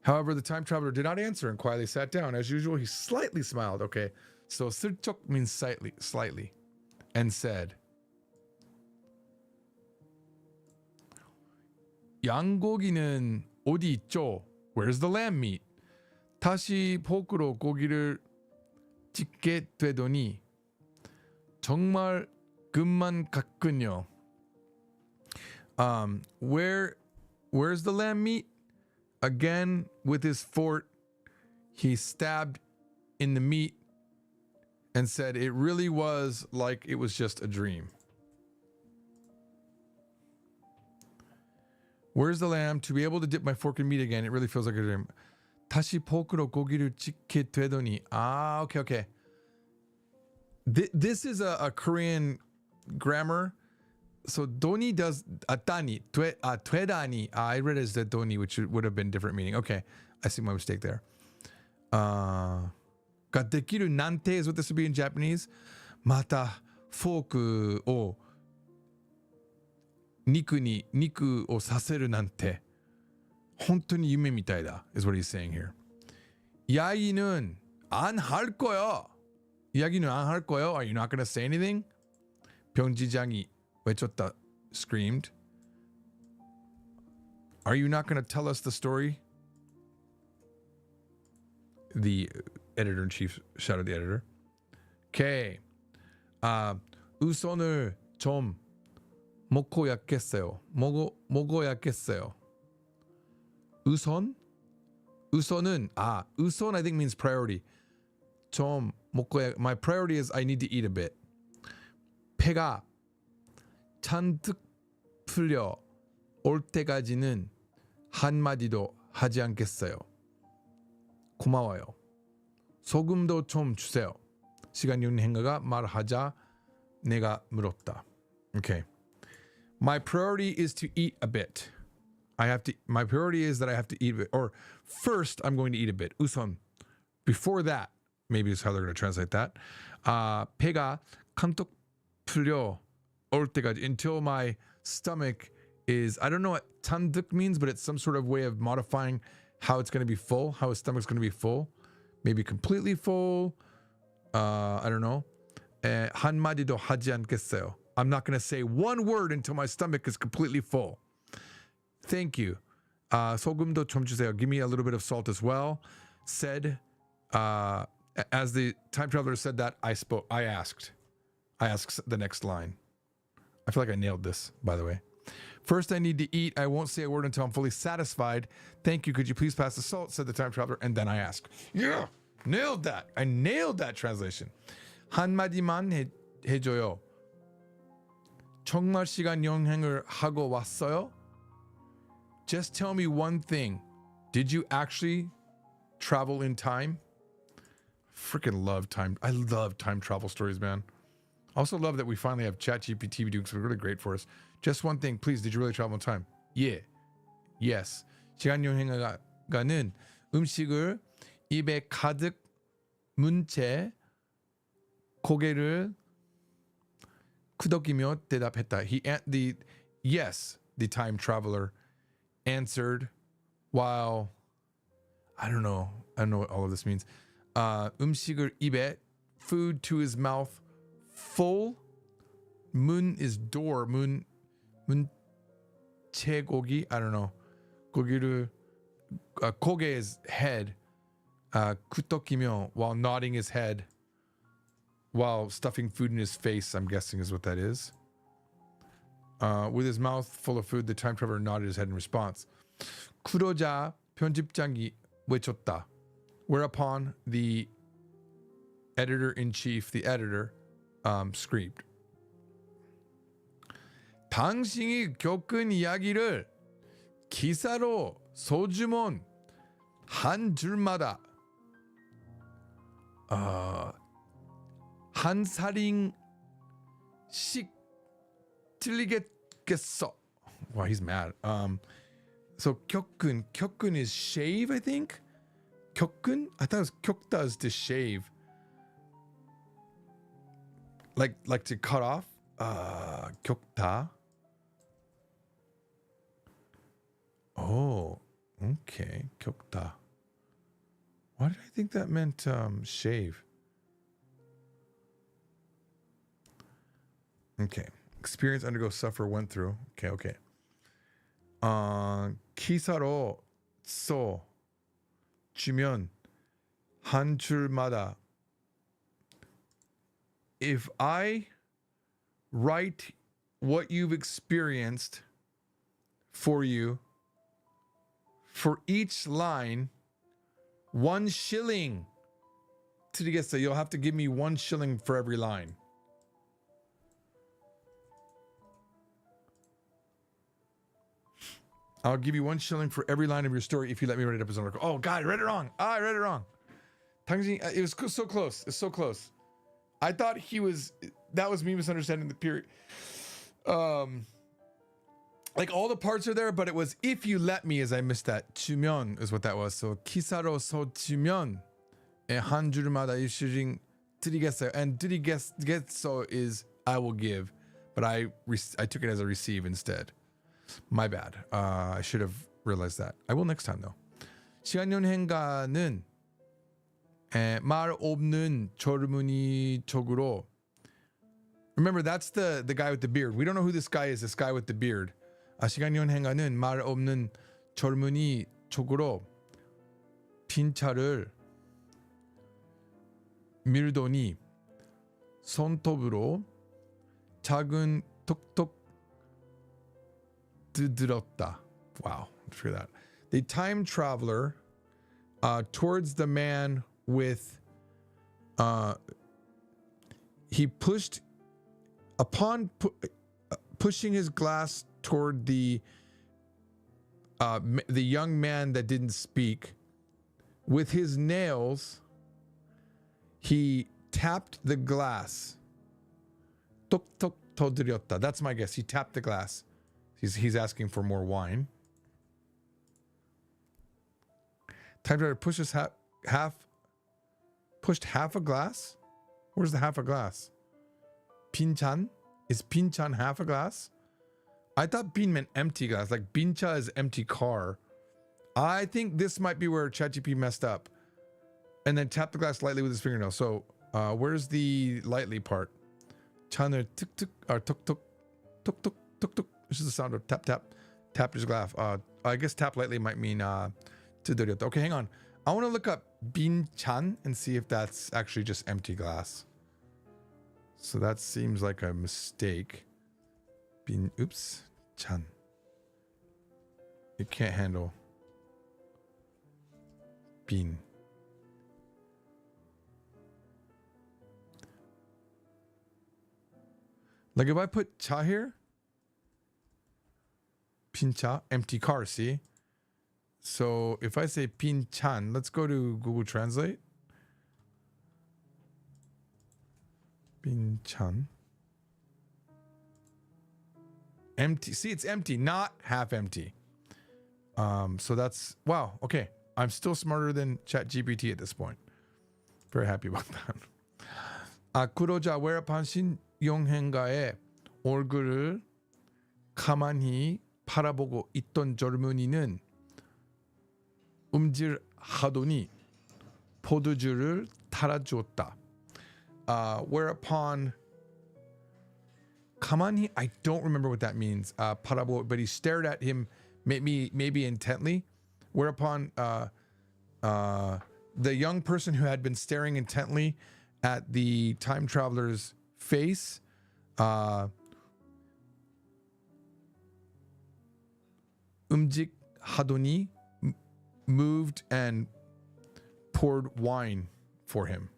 However, the time traveler did not answer and quietly sat down. As usual, he slightly smiled. Okay, so 슬쩍 means slightly, and said, 양고기는 어디 있죠? Where's the lamb meat? 다시 포크로 고기를 찢게 되더니 정말 금만 갔군요. Where's the lamb meat? Again, with his fort, he stabbed in the meat and said it really was like it was just a dream. Where's the lamb? To be able to dip my fork in meat again, it really feels like a dream. 다시 포크로 고기를 찍게 되더니. Ah, okay. This is a Korean grammar. So doni does atani, tweedani. I read it as the doni, which would have been different meaning. Okay, I see my mistake there. Ga dekiru nante is what this would be in Japanese. Mata fork o niku o saseru nante. 本当に夢みたいだ is what he's saying here. 이야기는 안 할 거야. 이야기는 안 할 거야. Are you not going to say anything? 병지장이 외쳤다, screamed. Are you not going to tell us the story? The editor-in-chief shouted the editor. Okay. 우선을 좀 먹어야겠어요. 먹어야겠어요. 우선? 우선은 우선 I think means priority. 좀 먹어야. My priority is I need to eat a bit. 배가 잔뜩 풀려 올 때까지는 한마디도 하지 않겠어요. 고마워요. 소금도 좀 주세요. 시간 있는 행가가 말하자 내가 물었다. Okay. My priority is to eat a bit. My priority is that I have to eat a bit. Or first, I'm going to eat a bit. 우선. Before that, maybe is how they're going to translate that. 배가 감독 풀려 올 때까지. Until my stomach is, I don't know what 잔뜩 means, but it's some sort of way of modifying how it's going to be full, how his stomach's going to be full. Maybe completely full. I don't know. 한마디도 하지 않겠어요. I'm not going to say one word until my stomach is completely full. Thank you. 소금도 좀 주세요. Give me a little bit of salt as well. Said, as the time traveler said that, I asked the next line. I feel like I nailed this, by the way. First, I need to eat. I won't say a word until I'm fully satisfied. Thank you. Could you please pass the salt? Said the time traveler. And then I ask. Yeah, nailed that. I nailed that translation. 한마디만 해줘요. 정말 시간 여행을 하고 왔어요? Just tell me one thing. Did you actually travel in time? Freaking love time. I love time travel stories, man. Also love that we finally have ChatGPT doing something really great for us. Just one thing, please. Did you really travel in time? Yeah. Yes. 시간 여행가는 음식을 입에 가득 문 채 고개를 끄덕이며 대답했다. The time traveler answered while I don't know what all of this means. 음식을 입에, food to his mouth, full. 문 is door. 문 채고기. I don't know. 고기를 고개 is head. 끄덕이며 while nodding his head, while stuffing food in his face. I'm guessing is what that is. With his mouth full of food, the time traveler nodded his head in response. 그러자 편집장이 외쳤다. Whereupon the editor-in-chief, the editor, screamed. 당신이 겪은 이야기를 기사로 소주문 한 줄마다 한 살인씩 틀리겠어. Wow, he's mad. So 겪은 is shave, I think. 겪은? I thought it was 겪다 is to shave. Like to cut off. 겪다. Oh, okay. 겪다. Why did I think that meant shave? Okay. Experience, undergo, suffer, went through. Okay. 기사로 써 주면 한 줄마다. If I write what you've experienced for you for each line 1 shilling. So you'll have to give me 1 shilling for every line. I'll give you 1 shilling for every line of your story if you let me write it up as an article. Oh God, I read it wrong. I read it wrong. It was so close. It's so close. I thought that was me misunderstanding the period. Like all the parts are there, but it was if you let me, as I missed that. 주면 is what that was. So 기사로서 주면 한 줄마다 1shilling 드리겠어요. And 드리겠어 is I will give, but I took it as a receive instead. My bad. I should have realized that. I will next time though. 시간 여행가는 말 없는 젊은이 쪽으로. Remember, that's the guy with the beard. We don't know who this guy is. This guy with the beard. 시간 여행가는 말 없는 젊은이 쪽으로 빈 차를 밀더니 손톱으로 작은 톡톡 들었다. Wow, for that. The time traveler towards the man with he pushed upon pushing his glass toward the young man that didn't speak with his nails. He tapped the glass. 톡톡 터뜨렸다. That's my guess. He tapped the glass. He's asking for more wine. Time traveler pushes pushed half a glass. Where's the half a glass? 빈찬? Is 빈찬 half a glass? I thought 빈 meant empty glass. Like 빈차 is empty car. I think this might be where ChatGPT messed up. And then tap the glass lightly with his fingernail. So where's the lightly part? 찬을 툭툭 or 툭툭 툭툭 툭툭. This is the sound of tap tap. Tap his glass. I guess tap lightly might mean 두드렸다. Okay, hang on. I want to look up 빈찬 and see if that's actually just empty glass. So that seems like a mistake. Oops, 찬. It can't handle 빈. Like if I put 차 here, 빈차, empty car, see? So if I say 빈찬, let's go to Google Translate. 빈찬. Empty. See, it's empty, not half empty. So that's, wow, okay. I'm still smarter than ChatGPT at this point. Very happy about that. 그러자 whereupon 신용행가의 얼굴을 가만히 바라보고 있던 젊은이는 움찔하더니 포도주를 타라주었다. Whereupon 가만히, I don't remember what that means. 바라보, but he stared at him maybe intently. Whereupon the young person who had been staring intently at the time traveler's face 움직하더니 moved and poured wine for him.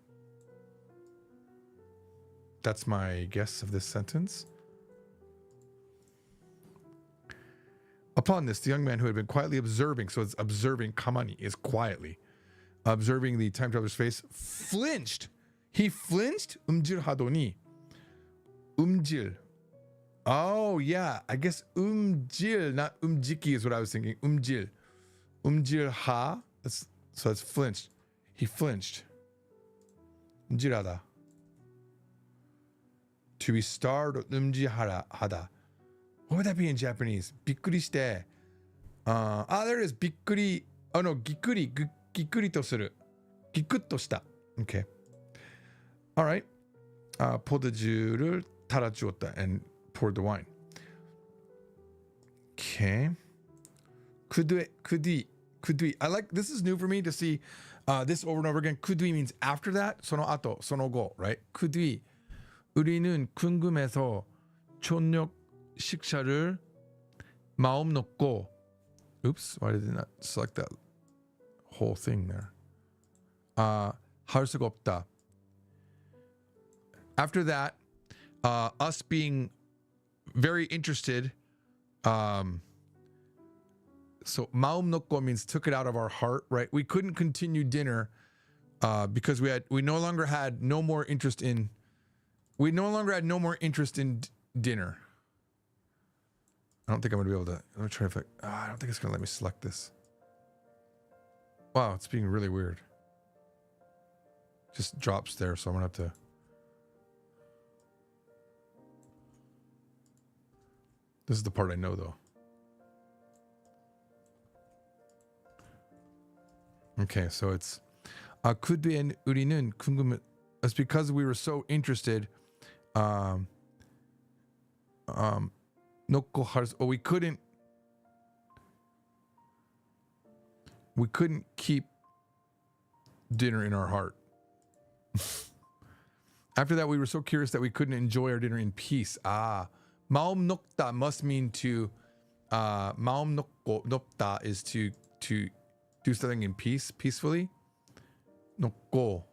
That's my guess of this sentence. Upon this, the young man who had been quietly observing, so it's observing, 가만히 is quietly observing the time traveler's face, flinched. He flinched. 움찔하더니. 움찔. Oh yeah, I guess 움찔, not 움직이 is what I was thinking. 움찔. 움찔하. So that's flinched. He flinched. 움찔하다. To be startled, 움찔하다. What would that be in Japanese? びっくりして. There it is. びっくり. Oh no, ぎっくりとする. ぎくっとした. Okay. All right. 포도주를 타라주었다 and poured the wine. Okay. 그뒤. I like, this is new for me to see this over and over again. 그뒤 means after that. その後, その後, right? 그뒤. 우리는 궁금해서 저녁 식사를 마음 놓고. Oops, why did it not select that whole thing there? 할 수가 없다. After that, us being very interested, so 마음 놓고 means took it out of our heart, right? We couldn't continue dinner because we no longer had no more interest in dinner. I don't think I'm gonna be able to. Let me try if I don't think it's gonna let me select this. Wow, it's being really weird. Just drops there, so I'm gonna have to. This is the part I know though. Okay, so it's 그된 우리는 궁금. It's because we were so interested. 놓고 we couldn't keep dinner in our heart. After that, we were so curious that we couldn't enjoy our dinner in peace. 마음 놓다 must mean to 마음 놓다 is to do something in peace, peacefully. 놓고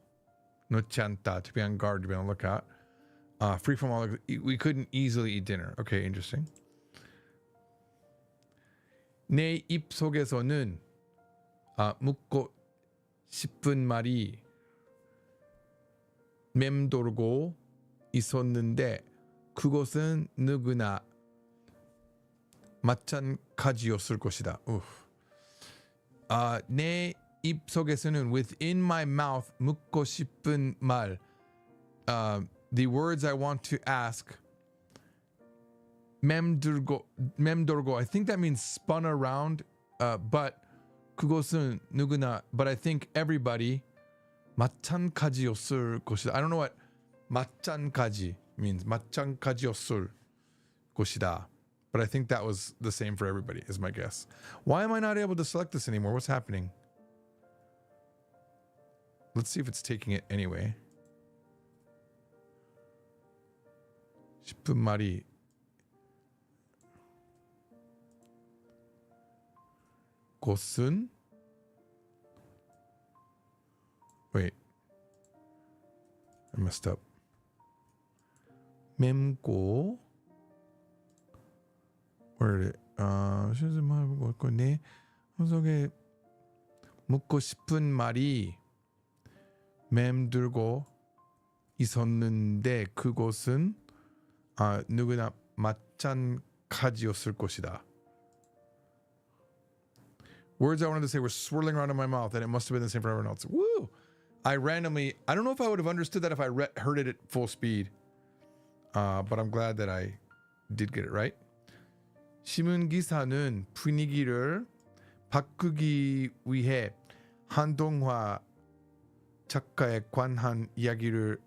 놓지 않다, to be on guard, to be on the lookout. Free from all, we couldn't easily eat dinner. Okay, interesting. 내 입 속에서는 묻고 싶은 말이 맴돌고 있었는데 그것은 누구나 마찬가지였을 것이다. 내 입 속에서는 within my mouth 묻고 싶은 말, the words I want to ask, 맴돌고, I think that means spun around, but 그것은 누구나, but I think everybody 마찬가지였을 것이다. I don't know what 마찬가지 means. 마찬가지였을 것이다. But I think that was the same for everybody, is my guess. Why am I not able to select this anymore? What's happening? Let's see if it's taking it anyway. 싶은 말이 곳은 wait, I messed up. 맴고 where did it? 내 속에 묻고 싶은 말이 맴돌고 있었는데 그곳은 누구나 마찬가지였을 것이다. Words I wanted to say were swirling around in my mouth, and it must have been the same for everyone else. Woo! I don't know if I would have understood that if I heard it at full speed, but I'm glad that I did get it right. 신문기사는 분위기를 바꾸기 위해 한동화 작가에 관한 이야기를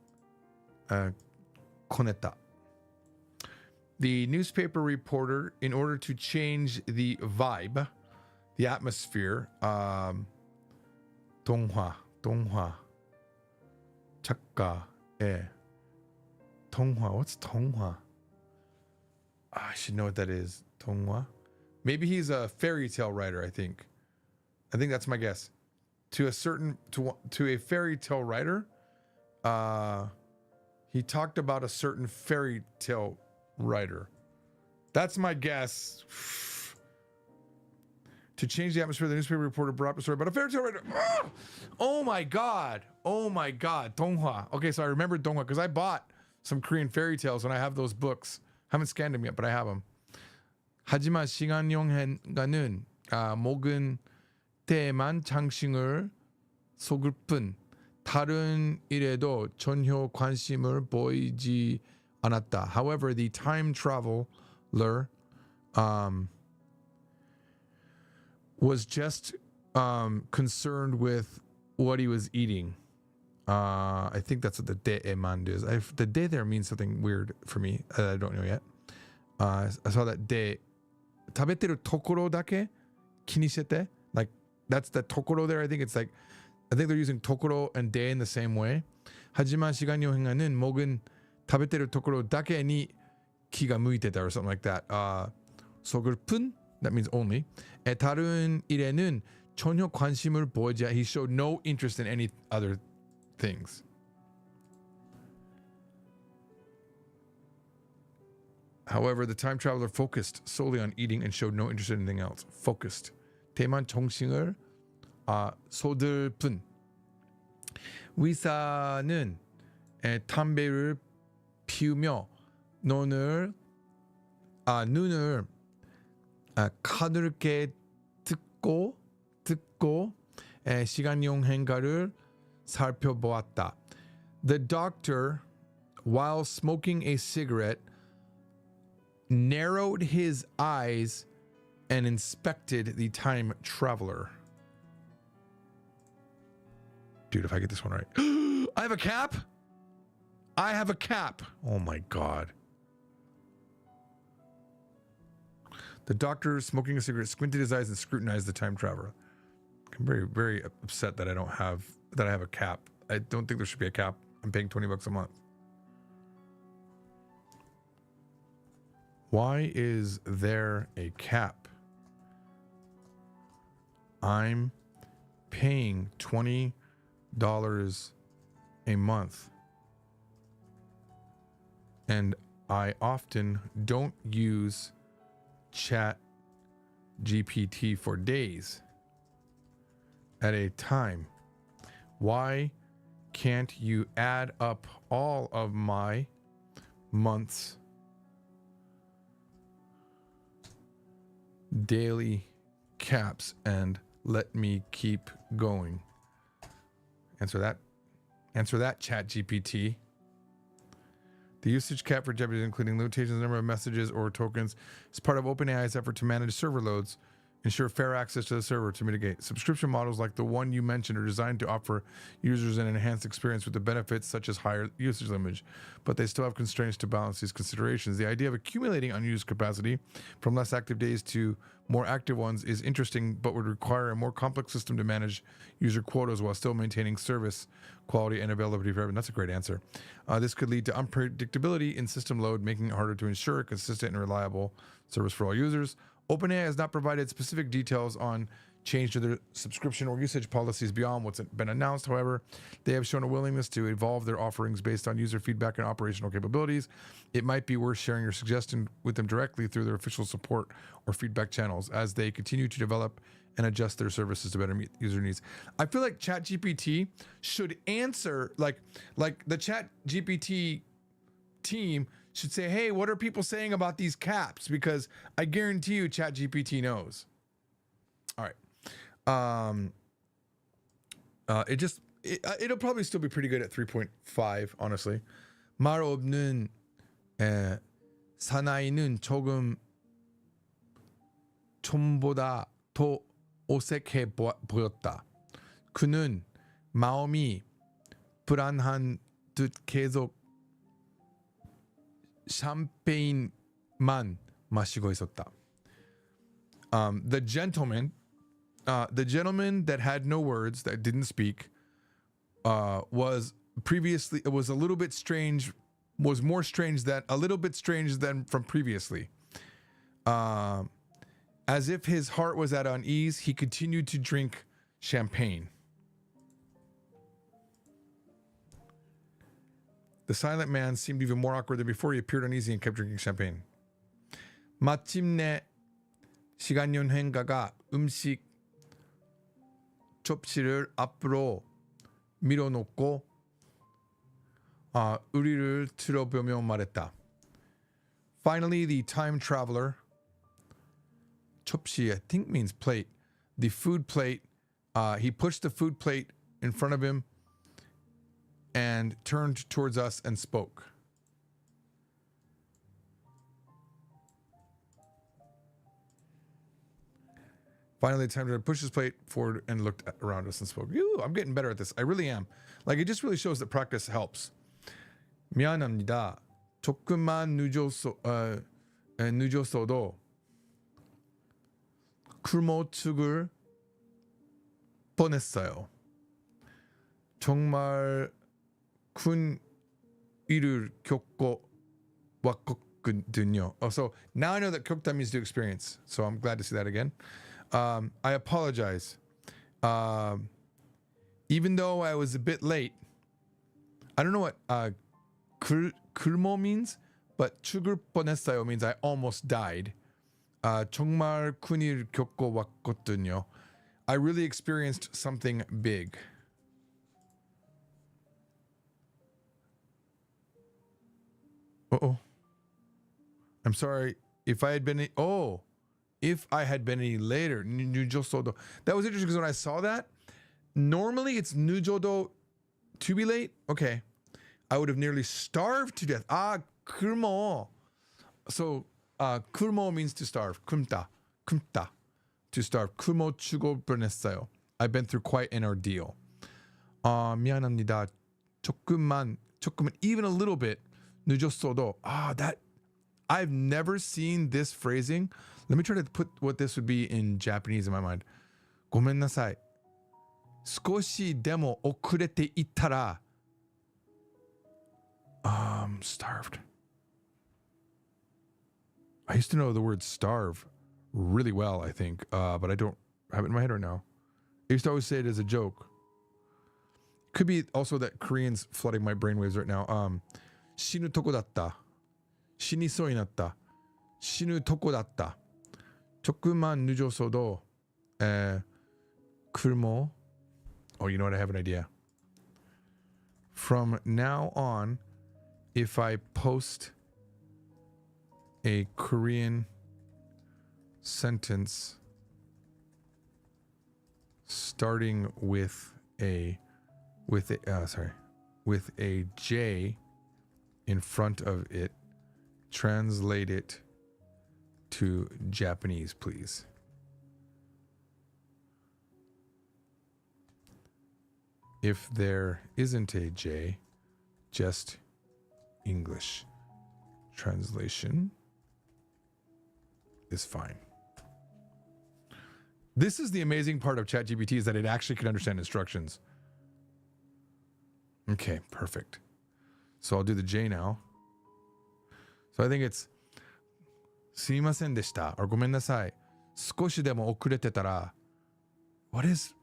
꺼냈다. The newspaper reporter, in order to change the vibe, the atmosphere, 동화 작가의 동화. What's 동화? I should know what that is. 동화. Maybe he's a fairy tale writer. I think that's my guess. To a fairy tale writer, he talked about a certain fairy tale writer. That's my guess. To change the atmosphere, the newspaper reporter brought up a story about a fairy tale writer. Oh my god. 동화. Okay, so I remember 동화 because I bought some Korean fairy tales and I have those books. Haven't scanned them yet, but I have them. 하지만 시간 여행가는 모든 때에만 장신을 속을 뿐 다른 일에도 전혀 관심을 보이지 않았다. However, the time traveler was just concerned with what he was eating. I think that's what the 때에만 is. The 대 there means something weird for me. I don't know yet. I saw that 대食べてるところだけ気にしてて. Like that's the tokoro there. I think they're using tokoro and 대 in the same way. 하지만 시간 여행가는 먹은 食べてるところだけに気が向いてた or something like that. 서글픈 That means only. 다른 일에는 전혀 관심을 보이지. He showed no interest in any other things. However, the time traveler focused solely on eating and showed no interest in anything else. Focused. 대만 정신을 소들뿐. 의사는 담배를 피우며 눈을 가늘게 듣고 시간용 행가를 살펴보았다. The doctor, while smoking a cigarette, narrowed his eyes and inspected the time traveler. Dude, if I get this one right. I have a cap? I have a cap. Oh my God. The doctor, smoking a cigarette, squinted his eyes and scrutinized the time traveler. I'm very, very upset that I have a cap. I don't think there should be a cap. I'm paying $20 a month. Why is there a cap? I'm paying $20 a month. And I often don't use Chat GPT for days at a time. Why can't you add up all of my month's daily caps and let me keep going? Answer that, Chat GPT. The usage cap for Jeopardy, including limitations on the number of messages or tokens, is part of OpenAI's effort to manage server loads, ensure fair access to the server to mitigate. Subscription models like the one you mentioned are designed to offer users an enhanced experience with the benefits such as higher usage limits, but they still have constraints to balance these considerations. The idea of accumulating unused capacity from less active days to more active ones is interesting, but would require a more complex system to manage user quotas while still maintaining service quality and availability for everyone. That's a great answer. This could lead to unpredictability in system load, making it harder to ensure a consistent and reliable service for all users. OpenAI has not provided specific details on change to their subscription or usage policies beyond what's been announced. However, they have shown a willingness to evolve their offerings based on user feedback and operational capabilities. It might be worth sharing your suggestion with them directly through their official support or feedback channels as they continue to develop and adjust their services to better meet user needs. I feel like ChatGPT should answer, like the ChatGPT team should say, hey, what are people saying about these caps? Because I guarantee you ChatGPT knows. All right. It'll probably still be pretty good at 3.5, honestly. 말 없는 사나이는 조금 좀보다 더 어색해 보였다. 그는 마음이 불안한 듯 계속 샴페인만 마시고 있었다. The gentleman that had no words, that didn't speak, was previously, it was a little bit strange, was more strange than, a little bit strange than from previously. As if his heart was at unease, he continued to drink champagne. The silent man seemed even more awkward than before. He appeared uneasy and kept drinking champagne. 마침내 시간여행가가 음식 접시를 앞으로 밀어놓고 우리를 들어보며 말했다. Finally, the time traveler, 접시, I think means plate, the food plate, he pushed the food plate in front of him and turned towards us and spoke. Finally, the time to push his plate forward and looked around us and spoke. Ew, I'm getting better at this. I really am. Like, it just really shows that practice helps. 미안합니다. 조금만 늦었어도 굶어 죽을 뻔했어요. 정말 큰 일을 겪고 dunyo. Oh, so now I know that kokta means to experience. So I'm glad to see that again. I apologize. Even though I was a bit late, I don't know what kurmo means, but 죽을 뻔했어요 means I almost died. 정말 큰일 겪고 왔거든요. I really experienced something big. Uh-oh. I'm sorry if I had been if I had been any later. Nujosodo. That was interesting because when I saw that, normally it's nujodo to be late. Okay. I would have nearly starved to death. Kurmo. So kurmo means to starve. Kumta. To starve. kurmo 죽을 뻔했어요. I've been through quite an ordeal. 미안합니다. 조금만, even a little bit. 늦었어도. That I've never seen this phrasing. Let me try to put what this would be in Japanese in my mind. ごめんなさい. 少しでも遅れていたら starved. I used to know the word starve really well, I think, but I don't have it in my head right now. I used to always say it as a joke. Could be also that Korean's flooding my brainwaves right now. 死ぬとこだった. 死にそうになった. 死ぬとこだった. 조금만 늦었어도 굶어. Oh, you know what? I have an idea. From now on, if I post a Korean sentence starting with a J in front of it, translate it to Japanese, please. If there isn't a J, just English translation is fine. This is the amazing part of ChatGPT, is that it actually can understand instructions. Okay, perfect. So I'll do the J now. So I think it's すいませんでした or ごめんなさい。少しでも遅れてたら What is...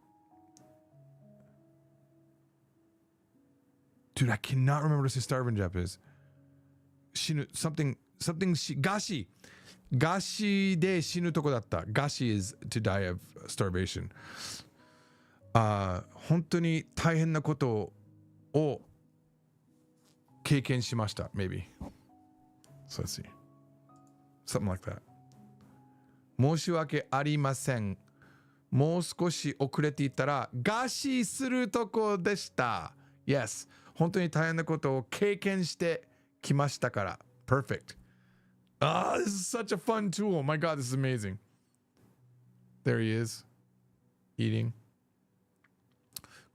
Dude, I cannot remember to say starve in Japanese. Shinu, something, gashi. Gashi de shinu toko datta. Gashi is to die of starvation. 本当に大変なことを経験しました maybe. So let's see. Something like that. 申し訳ありません。もう少し遅れていたら餓死するとこでした。Yes. 本当に大変なことを経験してきましたから。Perfect. This is such a fun tool. My God, this is amazing. There he is. Eating.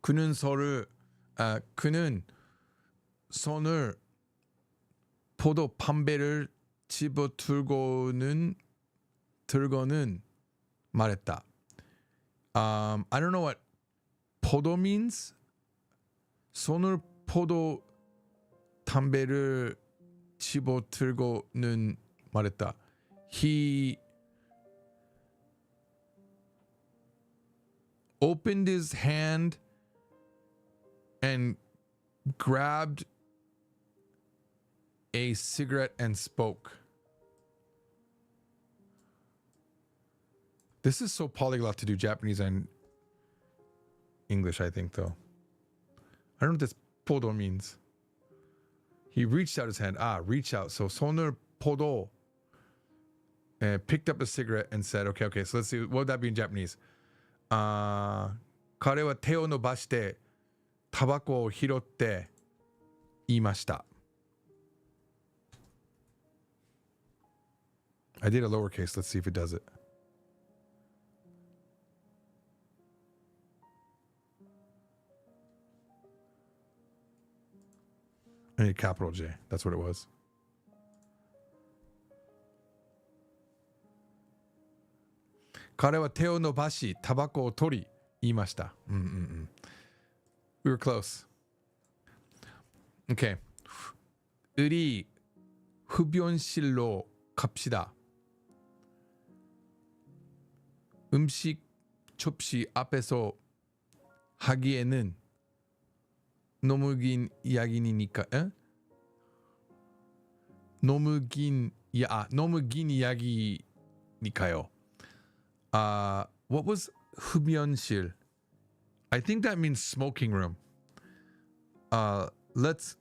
그는 손을 포도 판배를 집어 들고는 말했다. I don't know what 포도 means. 손을 포도 담배를 집어 들고는 말했다. He opened his hand and grabbed a cigarette and spoke. This is so polyglot to do Japanese and English, I think, though. I don't know what this podo means. He reached out his hand. Reach out. So sonur podo picked up a cigarette and said, okay, so let's see. What would that be in Japanese? 彼は手を伸ばしてタバコを拾って言いました. I did a lowercase. Let's see if it does it. I need a capital J. That's what it was.彼は手を伸ばしタバコを取り言いました. We were close. Okay. 売り 흡연실로 갑시다. 음식 접시 앞에서 하기에는 너무 긴 이야기니까. 너무 긴 이야기니까요. What was 흡연실? I think that means smoking room. Let's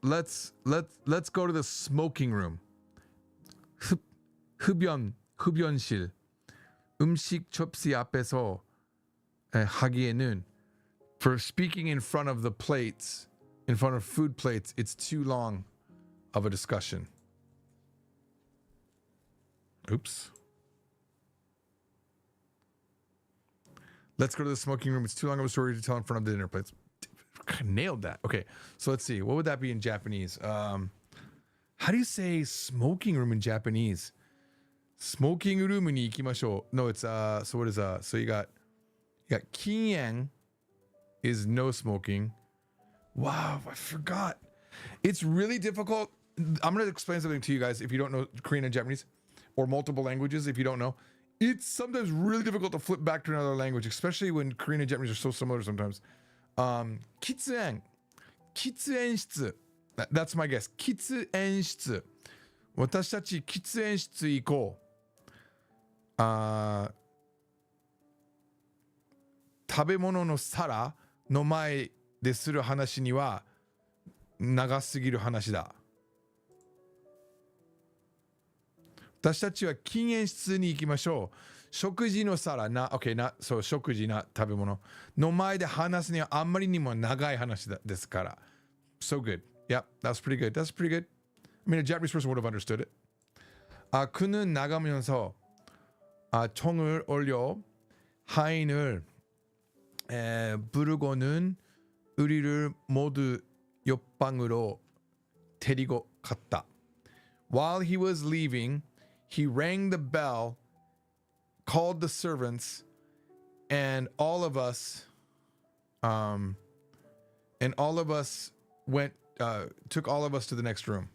go to the smoking room. 흡연실. 음식 접시 앞에서 하기에는, for speaking in front of the plates, in front of food plates, it's too long of a discussion. Oops. Let's go to the smoking room. It's too long of a story to tell in front of the dinner plates. Nailed that. Okay, so let's see. What would that be in Japanese? How do you say smoking room in Japanese? Smoking room ni ikimashou. No, it's so what is so you got kinyang is no smoking. Wow, I forgot. It's really difficult. I'm going to explain something to you guys if you don't know Korean and Japanese, or multiple languages if you don't know. It's sometimes really difficult to flip back to another language, especially when Korean and Japanese are so similar sometimes. Kitsuen. Kitsuenshitsu. That's my guess. Kitsuenshitsu. 私たち喫煙室行こう。食べ物の皿の前でする話には長すぎる話だ。私たちは禁煙室に行きましょう。食事の皿そう食事な食べ物の前で話すにはあんまりにも長い話ですから。So good. Yeah, that's pretty good. That's pretty good. I mean, a Japanese person would have understood it. 그는 나가면서 총을 올려 하인을 부르고는 우리를 모두 옆방으로 데리고 갔다. While he was leaving, he rang the bell, called the servants, and all of us went, took all of us to the next room.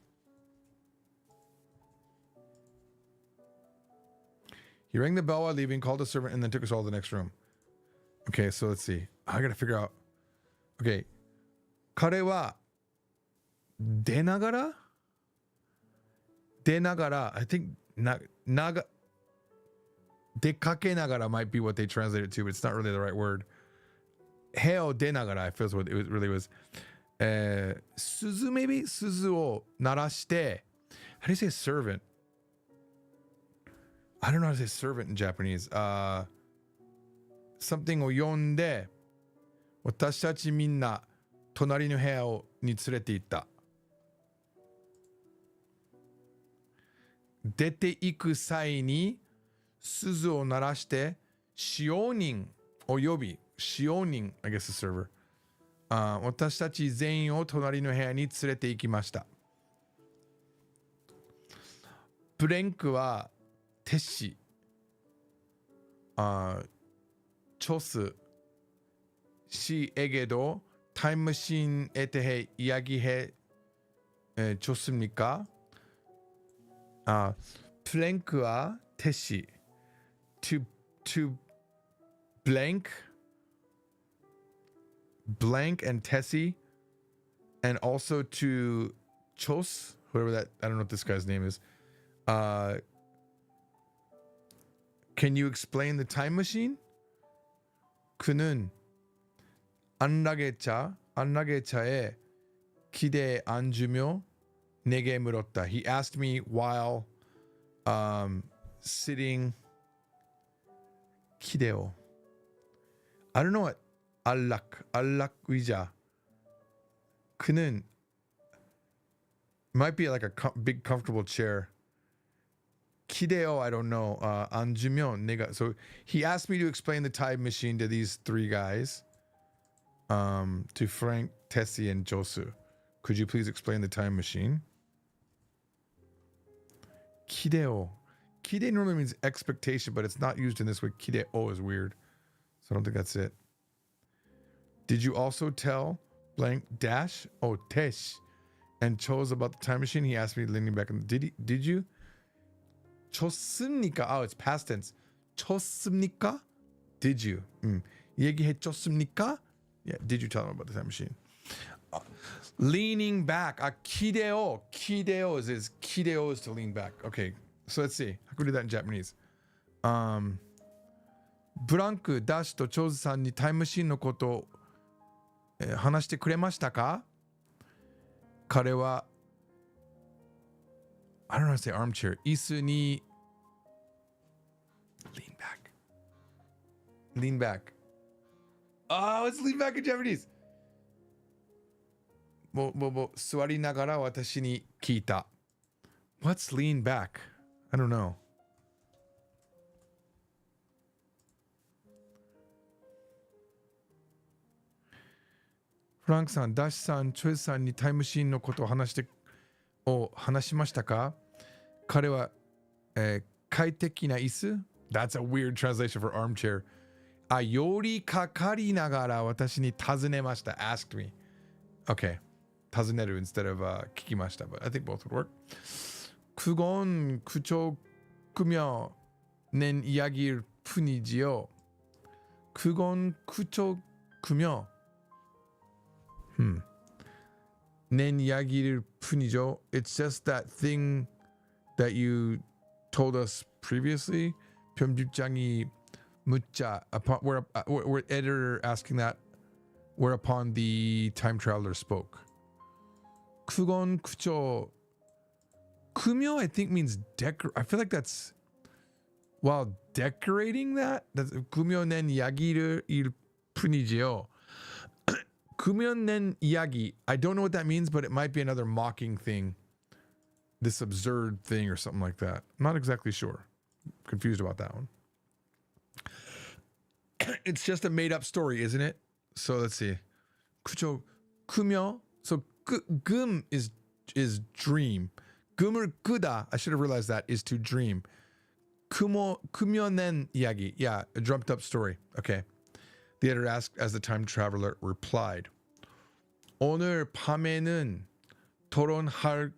He rang the bell while leaving, called the servant, and then took us all to the next room. Okay, so let's see. I gotta figure out. Okay. 彼は出ながら I think 出かけながら might be what they translate it to, but it's not really the right word. 部屋を出ながら I feel what it really was. 鈴 maybe? 鈴を鳴らして How do you say servant? I don't know how to say servant in Japanese. Something を呼んで私たちみんな隣の部屋に連れて行った。出て行く際に鈴を鳴らして使用人を呼び、使用人 I guess the server、私たち全員を隣の部屋に連れて行きました。ブレンクはテシ、초스 씨에게도 타임머신에 대해 이야기해 줬습니까? 플랭크와 테시 to blank and Tessie, and also to Chos, whoever that, I don't know what this guy's name is. Can you explain the time machine? 그는 안락의차에 기대에 앉으며 내게 물었다. He asked me while sitting. 기대요. I don't know what 안락 의자. 그는 might be like a big comfortable chair. 기대요, I don't know. 앉으면 내가. So he asked me to explain the time machine to these three guys. To Frank, Tessie, and Josu. Could you please explain the time machine? 기대요. 기대 normally means expectation, but it's not used in this way. 기대요 is weird. So I don't think that's it. Did you also tell blank dash? Oh, tesh. and chose about the time machine. He asked me leaning back. Did you? 줬습니까? Oh, it's past tense. 줬습니까? Did you? 얘기해줬습니까? Yeah, did you tell him about the time machine? Leaning back. 기대요. 기대요 is 기대요 is to lean back. Okay, so let's see. How can we do that in Japanese? ブランク、ダッシュとチョーズさんにタイムマシンのことを、話してくれましたか？彼は I don't know how to say armchair. 椅子に lean back. Lean back. Oh, it's lean back in Japanese. もう座りながら私に聞いた。What's lean back? I don't know. Frank さん、ダッシュさん、チョイスさんにタイムマシンのことを話しましたか？彼は、快適な椅子？ That's a weird translation for armchair. 寄りかかりながら私に尋ねました。Asked me. Okay. 尋ねる instead of 聞きました。But I think both would work. 그건 그쪽이며 낸 이야기일 뿐이지요. 그건 그쪽이며 낸 이야기일 뿐이죠. It's just that thing that you told us previously. 편집장이 묻자 upon where editor asking that, whereupon the time traveler spoke. 그건 그저 kumyo I think means I feel like that's while decorating that. That's kumyo nen yagi를 일 뿐이지요. kumyo nen yagi. I don't know what that means, but it might be another mocking thing. This absurd thing or something like that. I'm not exactly sure. Confused about that one. It's just a made up story, isn't it? So let's see. 그저 kumyo. So gum is dream. Gumur kuda, I should have realized that, is to dream. Kumyonen yagi. Yeah, a dreamt up story. Okay. The editor asked as the time traveler replied. 오늘 밤에는 토론할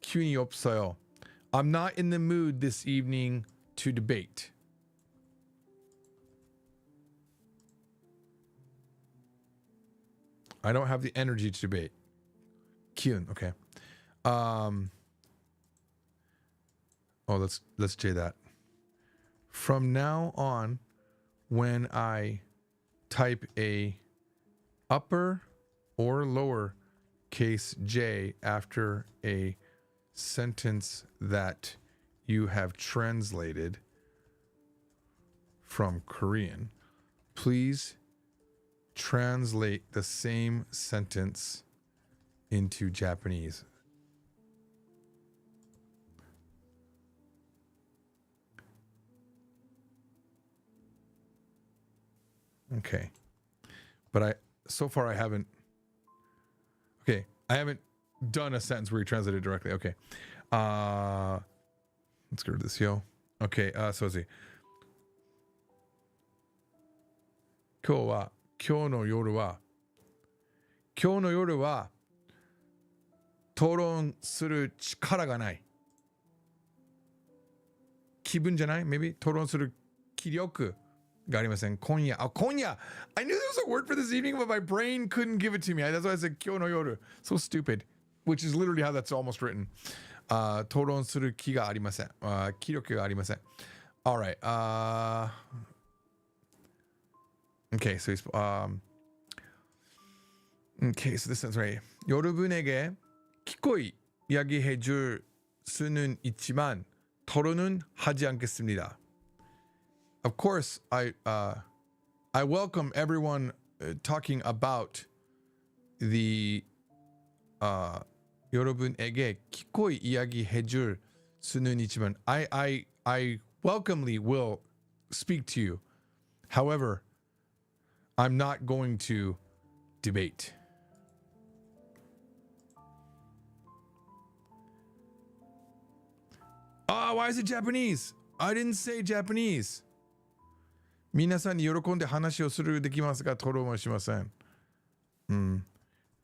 기운이 없어요. I'm not in the mood this evening to debate. I don't have the energy to debate. Kyun, okay. Let's say that. From now on, when I type a upper or lower case J after a sentence that you have translated from Korean, please translate the same sentence into Japanese. Okay. But so far I haven't done a sentence where you translate it directly. Okay. Let's get rid of this, yo. Okay, so let's see. 今日の夜は討論する力がない。気分じゃない Maybe 討論する気力がありません。今夜 I knew there was a word for this evening, but my brain couldn't give it to me. That's why I said 今日の夜 So stupid. Which is literally how that's almost written. 討論する気がありません。気力がありません。Alright. Okay, so he's okay, so this sentence right here. 여러분에게 기꺼이 이야기해 줄 수는 있지만 토론은 하지 않겠습니다. Of course, I welcome everyone talking about the 여러분에게 기꺼이 이야기해 줄 수는 있지만 I welcomely will speak to you. However, I'm not going to debate. Oh, why is it Japanese? I didn't say Japanese. 皆さんに喜んで話をするできますが、討論はしません。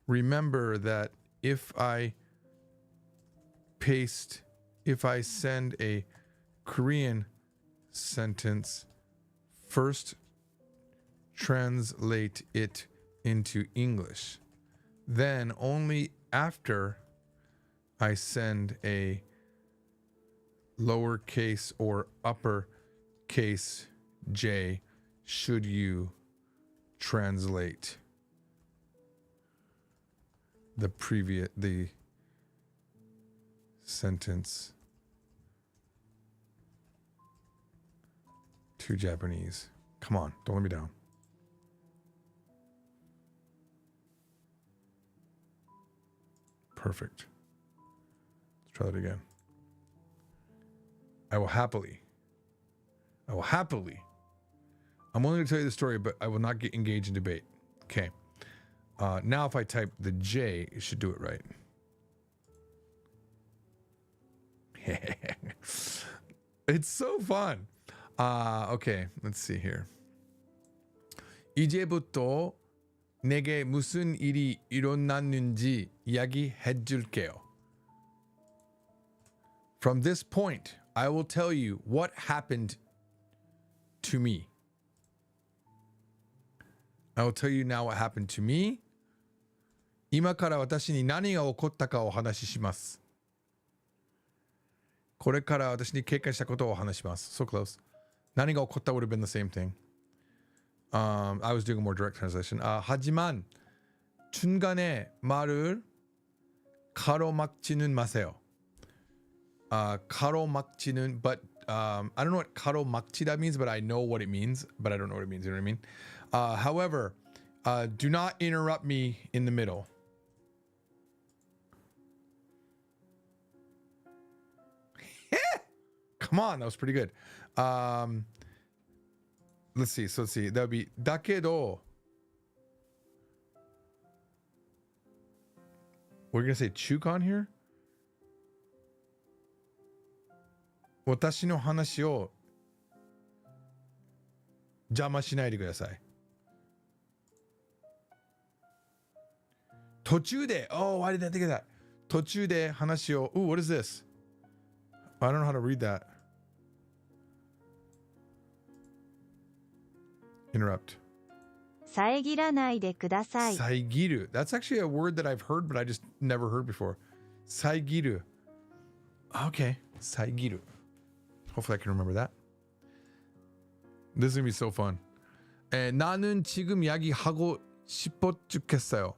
Remember that if I paste, if I send a Korean sentence, first translate it into English. Then only after I send a lowercase or uppercase j should you translate the sentence to Japanese. Come on, don't let me down. Perfect. Let's try that again. I will happily. I'm only going to tell you the story, but I will not get engaged in debate. Okay. Now if I type the J, it should do it right. It's so fun. Okay, let's see here. 이제부터 내게 무슨 일이 일어났는지 이야기해줄게요. From this point, I will tell you what happened to me. I will tell you now what happened to me. 今から私に何が起こったかをお話しします。これから私に経験したことをお話します。So close. 何が起こった would have been the same thing. I was doing a more direct translation. 하지만 중간에 말을 가로막지는 마세요. 가로막지는, but I don't know what 가로막지다 means, but I know what it means, but I don't know what it means. You know what I mean? However, do not interrupt me in the middle. Come on, that was pretty good. Let's see. So let's see. That would be だけど. We're gonna say chukan here. 私の話を邪魔しないでください。途中で Oh, why did I think of that? 途中で話を Ooh, what is this? I don't know how to read that. Interrupt. 遮らないでください。遮る. That's actually a word that I've heard, but I just never heard before. 遮る. Okay. 遮る. Hopefully I can remember that. This is going to be so fun. 나는 지금 이야기하고 싶어 죽겠어요.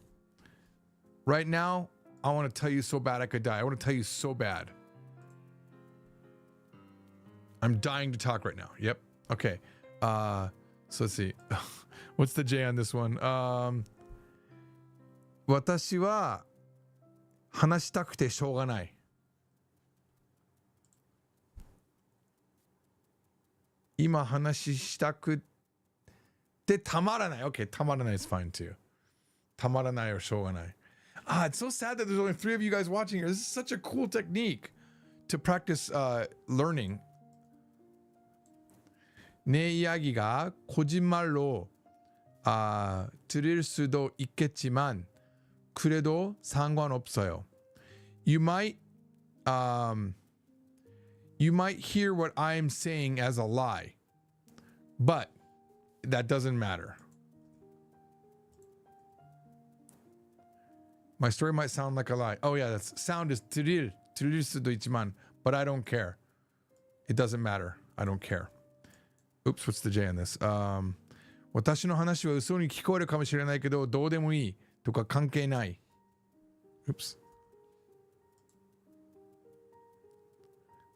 Right now, I want to tell you so bad I could die. I want to tell you so bad. I'm dying to talk right now. Yep. Okay. So let's see. What's the J on this one? 私は話したくてしょうがない。今話したくてたまらない。Okay, たまらない is fine too. たまらない or しょうがない。It's so sad that there's only 3 of you guys watching here. This is such a cool technique to practice learning. 내 이야기가 거짓말로 들릴 수도 있겠지만 그래도 상관없어요. You might hear what I'm saying as a lie, but that doesn't matter. My story might sound like a lie. Oh yeah, that's sound is 들릴 수도 있지만, but I don't care. It doesn't matter. I don't care. Oops, what's the J on this? 私の話は嘘に聞こえるかもしれないけどどうでもいいとか関係ない。Oops.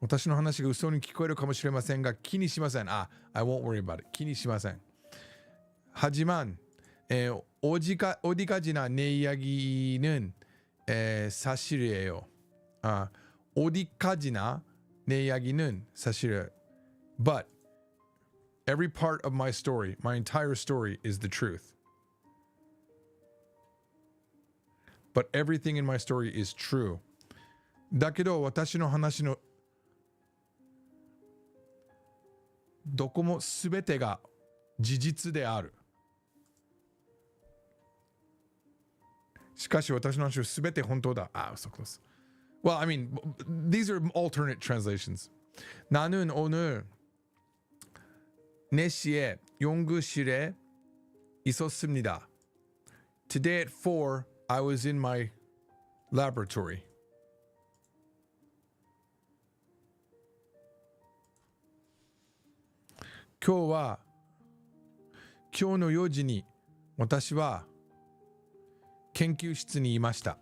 私の話が嘘に聞こえるかもしれませんが気にしません。I won't worry about it. 気にしません。하지만 어디까지나 내 이야기는 사실이에요. 어디까지나 내 이야기는 사실이에요. But every part of my story, my entire story is the truth. But everything in my story is true. だけど私の話のどこも全てが事実である。しかし私の話は全て本当だ。So close. Well, I mean, these are alternate translations. 나는 오늘 4시에 연구실에 있었습니다. Today at 4, I was in my laboratory.今日の4時に私は研究室にいました。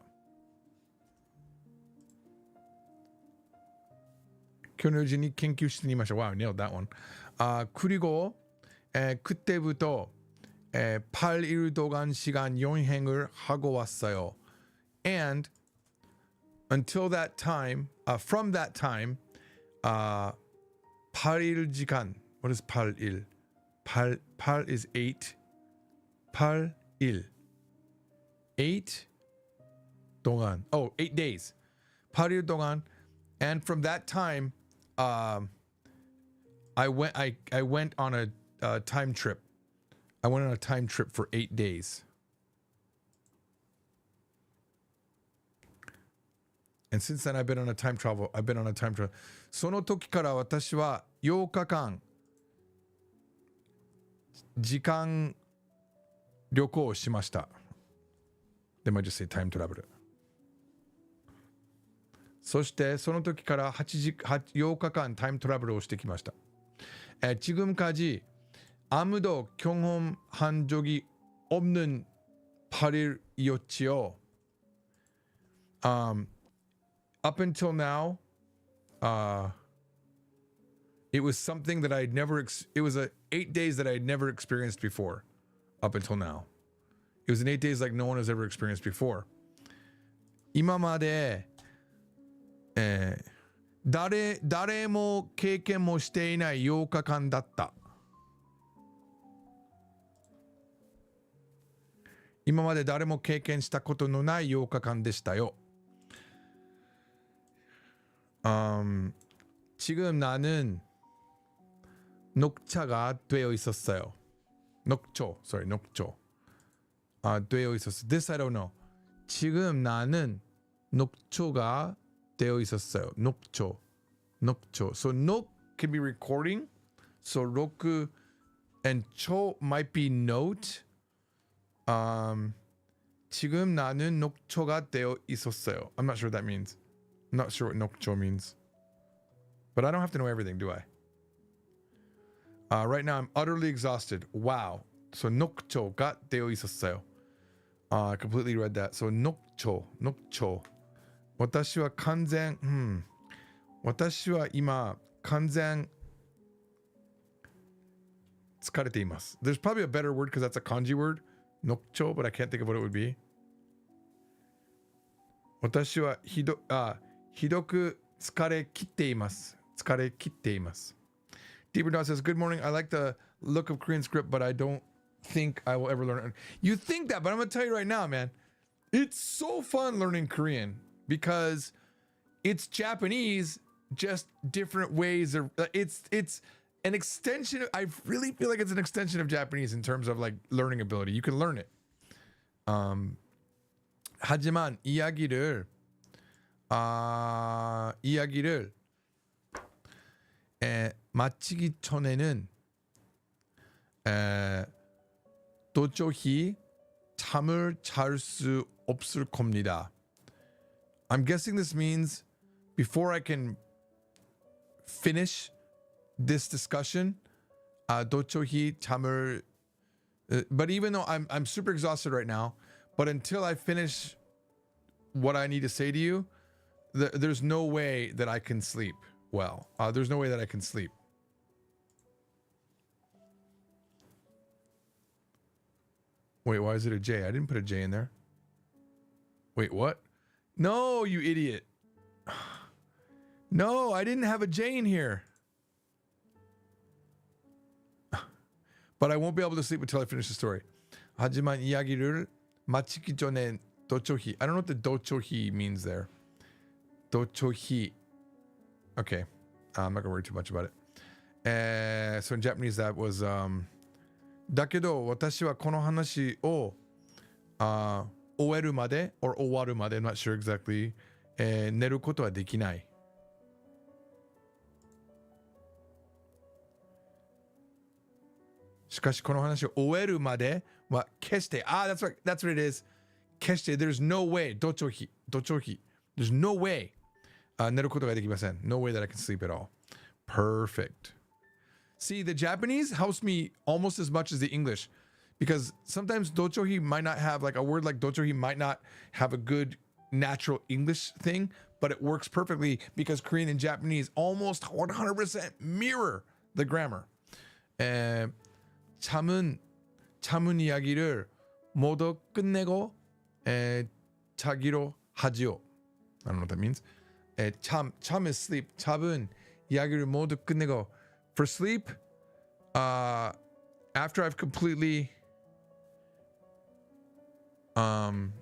今日の4時に研究室にいました。Wow, nailed that one. 그리고 그때부터 8일 동안 시간 여행을 하고 왔어요. And until that time, from that time, 8일 시간. What is 8일? 8 is 8. 8일. 8 동안. Oh, 8 days. 8일 동안. And from that time, I went on a time trip. I went on a time trip for 8 days. And since then, I've been on a time travel. その時から私は8日間時間旅行をしました。They might just say time travel. そしてその時から8日間タイムトラベルをしてきました。지금까지 아무도 경험한 적이 없는 8일이었지요. Up until now, it was something that I'd never. It was 8 days that I'd never experienced before. Up until now, it was an 8 days like no one has ever experienced before. 今まで誰も経験もしていない8日間だった。今まで誰も経験したことのない8日間でしたよ。지금 나는 녹차가 되어 있었어요. 녹초. 되어 있었어. This I don't know. 지금 나는 녹초가 되어 있었어요. 녹초. So 녹 can be recording. So roku and 초 might be note. 지금 나는 녹초가 되어 있었어요. I'm not sure what that means. I'm not sure what 녹초 means. But I don't have to know everything, do I? Right now I'm utterly exhausted. Wow. So 녹초가 되어 있었어요. I completely read that. So 녹초. 私は今完全疲れています。There's probably a better word because that's a kanji word. 녹초, but I can't think of what it would be. 私はひどく疲れ切っています。Deeper Dot says, good morning. I like the look of Korean script, but I don't think I will ever learn it. You think that, but I'm going to tell you right now, man. It's so fun learning Korean because it's Japanese, just different ways of it's an extension of, I really feel like it's an extension of Japanese in terms of like learning ability. You can learn it. 하지만 이야기를 마치기 전에는 도저히 잠을 잘 수 없을 겁니다. I'm guessing this means before I can finish this discussion, 도저히 잠을. But even though I'm super exhausted right now, but until I finish what I need to say to you, there's no way that I can sleep well. There's no way that I can sleep. Wait, why is it a J? I didn't put a J in there. Wait, what? No, you idiot. No, I didn't have a J in here. But I won't be able to sleep until I finish the story. 하지만 이야기를 마치기 전에 도초히. I don't know what the dochohi means there. Dochohi. Okay. I'm not going to worry too much about it. So in Japanese that was だけど私はこの話を終えるまで or 終わるまで I'm not sure exactly 寝ることはできない。しかしこの話を終えるまでは決して、that's what it is. 決して、there's no way, どちょひ、there's no way, 寝ることができません。No way that I can sleep at all. Perfect. See, the Japanese helps me almost as much as the English because sometimes dochohi might not have, like a word like dochohi might not have a good natural English thing, but it works perfectly because Korean and Japanese almost 100% mirror the grammar. 잠은 이야기를 모두 끝내고 자기로 하지요. I don't know what that means. 잠 is sleep. 잠은 이야기를 모두 끝내고. For sleep, after I've completely done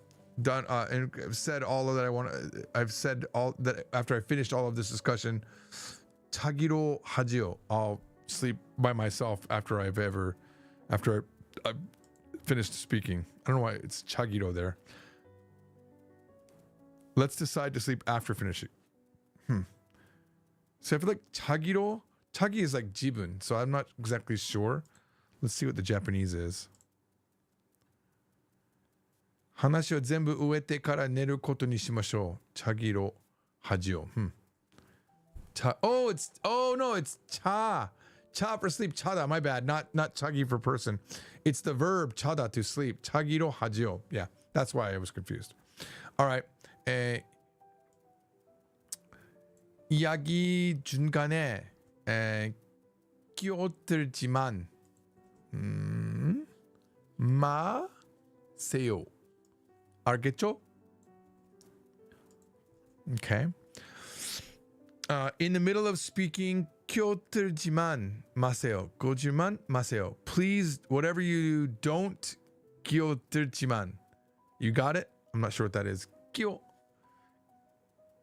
and said all of that I want, I've said all that after I finished all of this discussion, 자기로 하지요. I'll sleep by myself after I finished speaking. I don't know why it's chagiro there. Let's decide to sleep after finishing. So I feel like chagi is like jibun, so I'm not exactly sure. Let's see what the Japanese is. 話を全部終えてから寝ることにしましょう。chagiro hajiyo. It's cha. Cha for sleep, chada, my bad. Not chagi for person. It's the verb chada to sleep. Chagiro hajiyo. Yeah, that's why I was confused. All right. 이야기 중간에 끼어들지만 마세요. 알겠죠? Okay. In the middle of speaking, 끼어들지만 마세요. 거짓말 마세요. Please, whatever you do, don't 끼어들지만. You got it? I'm not sure what that is.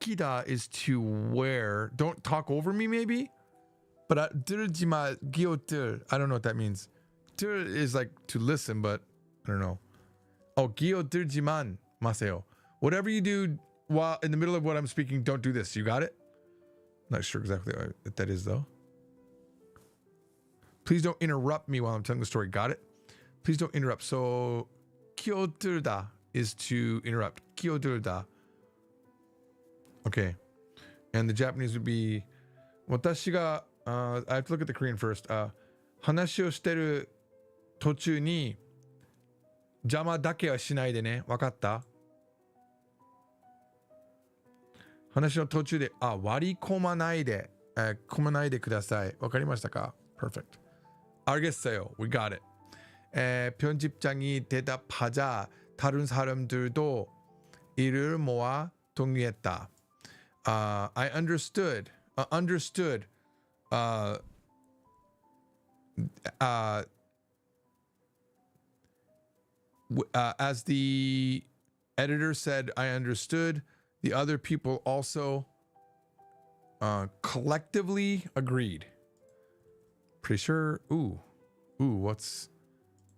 Kida is to wear. Don't talk over me, maybe? But 들지마 끼어들. I don't know what that means. 들 is like to listen, but I don't know. Oh, 끼어들지만 마세요. Whatever you do while in the middle of what I'm speaking, don't do this. You got it? Not sure exactly what that is, though. Please don't interrupt me while I'm telling the story. Got it? Please don't interrupt. So, 끼어들다 is to interrupt. 끼어들다. Okay. And the Japanese would be, 私が, I have to look at the Korean first. 話をしてる途中に邪魔だけはしないでね。わかった?話の途中で、割り込まないでください。わかりましたか? Perfect. 알겠어요. We got it. 편집장이 대답하자 다른 사람들도 이를 모아 동의했다. I understood. As the editor said, I understood. The other people also collectively agreed. Pretty sure. Ooh, what's...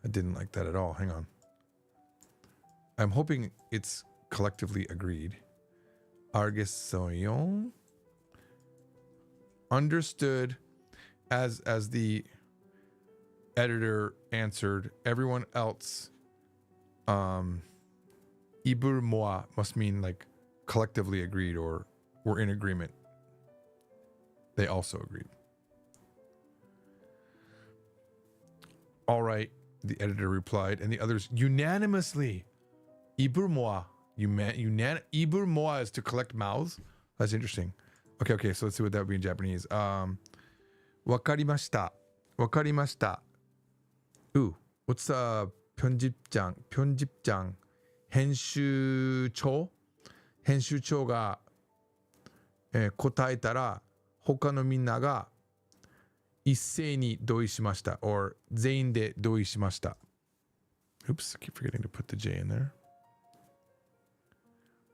I didn't like that at all. Hang on. I'm hoping it's collectively agreed. 알겠어요. Understood, as the editor answered. Everyone else, 입을 모아 must mean like collectively agreed or were in agreement. They also agreed. All right, the editor replied, and the others unanimously. 입을 모아. 입을 모아 is to collect mouths. That's interesting. Okay, so let's see what that would be in Japanese. わかりました. Ooh, what's 편집장,編集長が答えたら他のみんなが一斉に同意しました or 全員で同意しました. Oops, I keep forgetting to put the J in there.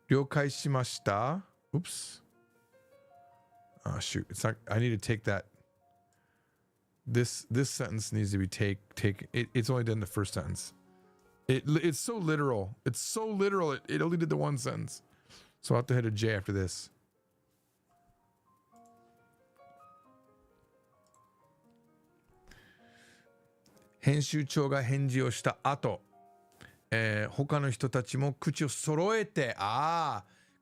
了解しました. Oops. Oh shoot, it's not. I need to take that. This sentence needs to be it's only done the first sentence. It's so literal. It only did the one sentence. So I'll have to hit a J after this. Henshuchou ga henji o shita ato, 他の人たちも口を揃えて、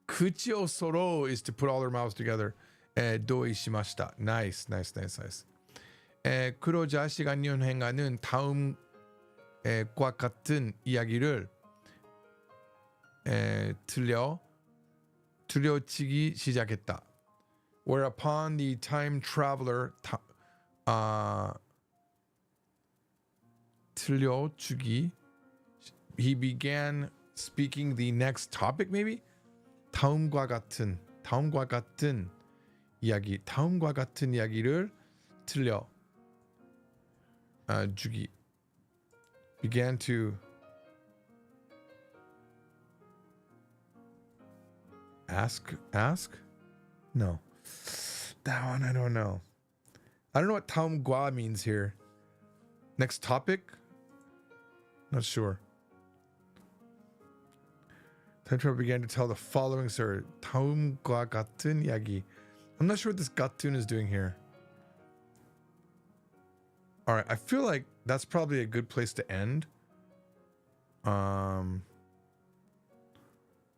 口を揃う is to put all their mouths together. 同意しました. Nice, nice, nice, nice. 그러자 시간 여행가는 다음과 같은 이야기를 들려치기 시작했다. Whereupon the time traveler 들려주기, he began speaking the next topic, maybe? 다음과 같은 이야기를 들려주기. Began to ask? No. That one I don't know. I don't know what 다음과 means here. Next topic? Not sure. Time travel began to tell the following story. 다음과 같은 이야기. I'm not sure what this 같은 is doing here. All right, I feel like that's probably a good place to end.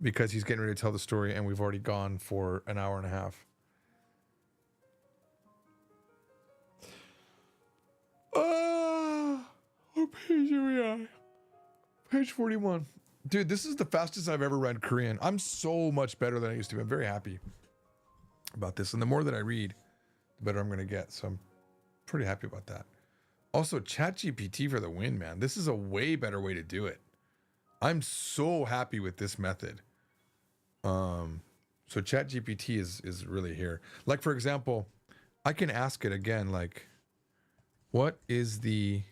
Because he's getting ready to tell the story and we've already gone for an hour and a half. What page are we at? Page 41. Dude, this is the fastest I've ever read Korean. I'm so much better than I used to be. I'm very happy about this. And the more that I read, the better I'm going to get. So I'm pretty happy about that. Also, ChatGPT for the win, man. This is a way better way to do it. I'm so happy with this method. So ChatGPT is really here. Like, for example, I can ask it again, like, what is the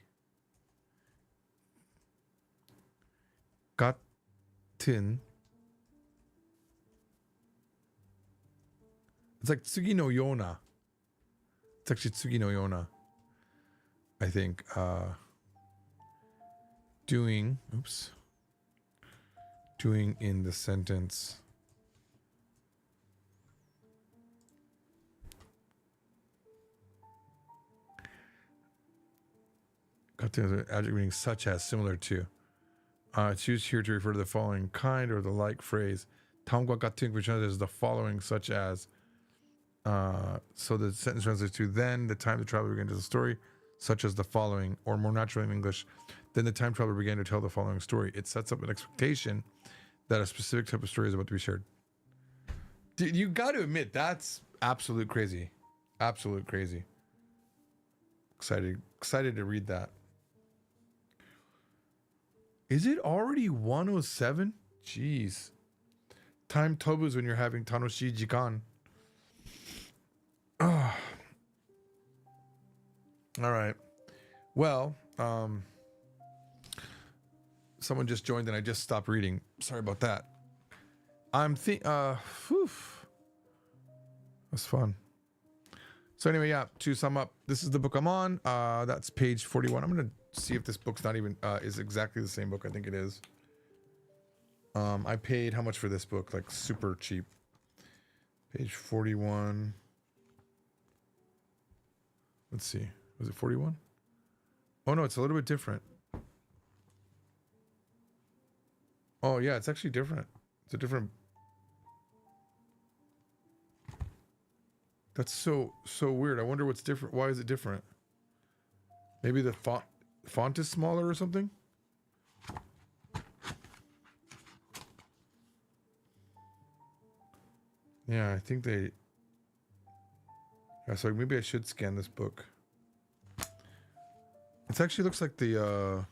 같은? It's like tsugi no yona. It's actually tsugi no yona. I think doing in the sentence. Katun adjective meaning such as, similar to. It's used here to refer to the following kind or the like phrase. 다음과 같은, which is the following, such as. So the sentence translates to then the time the traveler began to tell the story, such as the following, or more naturally in English, then the time traveler began to tell the following story. It sets up an expectation that a specific type of story is about to be shared. Dude, you got to admit, that's absolute crazy. Absolute crazy. Excited to read that. Is it already 1:07? Jeez. Time tobus when you're having tanoshi jikan. Oh. All right. Well, someone just joined and I just stopped reading. Sorry about that. That's fun. So anyway, yeah, to sum up, this is the book I'm on. That's page 41. I'm going to see if this book's not even, is exactly the same book. I think it is. I paid how much for this book? Like super cheap. Page 41. Let's see. Was it 41? Oh no, it's a little bit different. Oh yeah, it's actually different. It's a different. That's so weird. I wonder what's different. Why is it different? Maybe the font is smaller or something? Yeah, I think they. Yeah, so maybe I should scan this book. It actually looks like the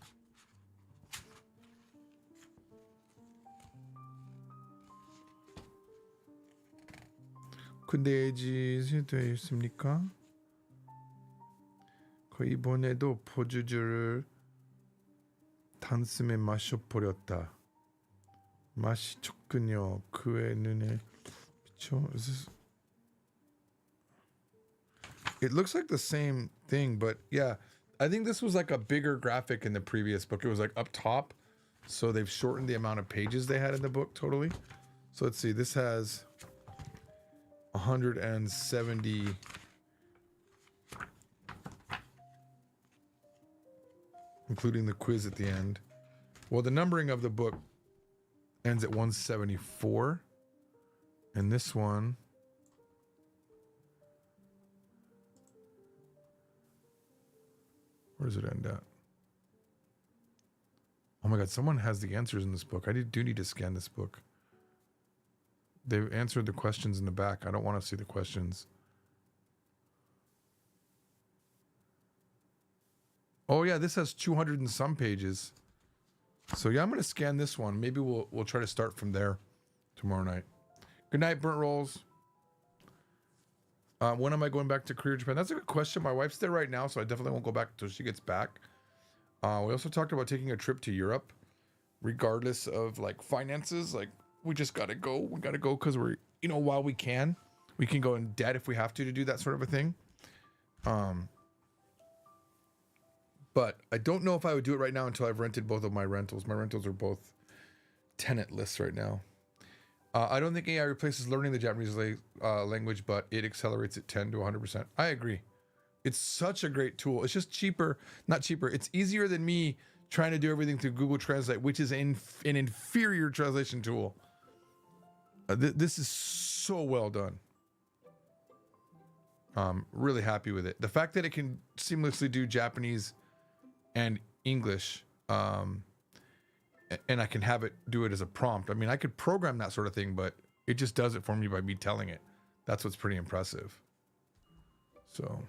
근데지 되어 있습니까? 이번에도 포주주를 단숨에 마셔버렸다. 맛이 좋군요. 그의 눈에 비춰. It looks like the same thing, but yeah, I think this was like a bigger graphic in the previous book. It was like up top, so they've shortened the amount of pages they had in the book totally. So let's see. This has 170. Including the quiz at the end. Well, the numbering of the book ends at 174. And this one... Where does it end at? Oh my God, someone has the answers in this book. I do need to scan this book. They've answered the questions in the back. I don't want to see the questions. Oh yeah, this has 200 and some pages. So yeah, I'm going to scan this one. Maybe we'll try to start from there tomorrow night. Good night, Burnt Rolls. When am I going back to Korea, Japan? That's a good question. My wife's there right now, so I definitely won't go back until she gets back. We also talked about taking a trip to Europe, regardless of like finances. Like we just got to go. We got to go because we're, while we can go in debt if we have to do that sort of a thing. But I don't know if I would do it right now until I've rented both of my rentals. My rentals are both tenantless right now. I don't think AI replaces learning the Japanese language, but it accelerates it 10 to 100%. I agree. It's such a great tool. It's just cheaper. Not cheaper. It's easier than me trying to do everything through Google Translate, which is an inferior translation tool. This is so well done. Really happy with it. The fact that it can seamlessly do Japanese and English, and I can have it do it as a prompt. I mean, I could program that sort of thing, but it just does it for me by me telling it. That's what's pretty impressive. So,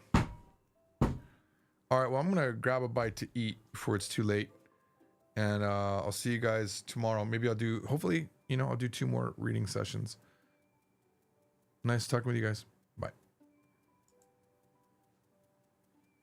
all right, well, I'm going to grab a bite to eat before it's too late. And I'll see you guys tomorrow. Maybe I'll do, hopefully, I'll do 2 more reading sessions. Nice talking with you guys.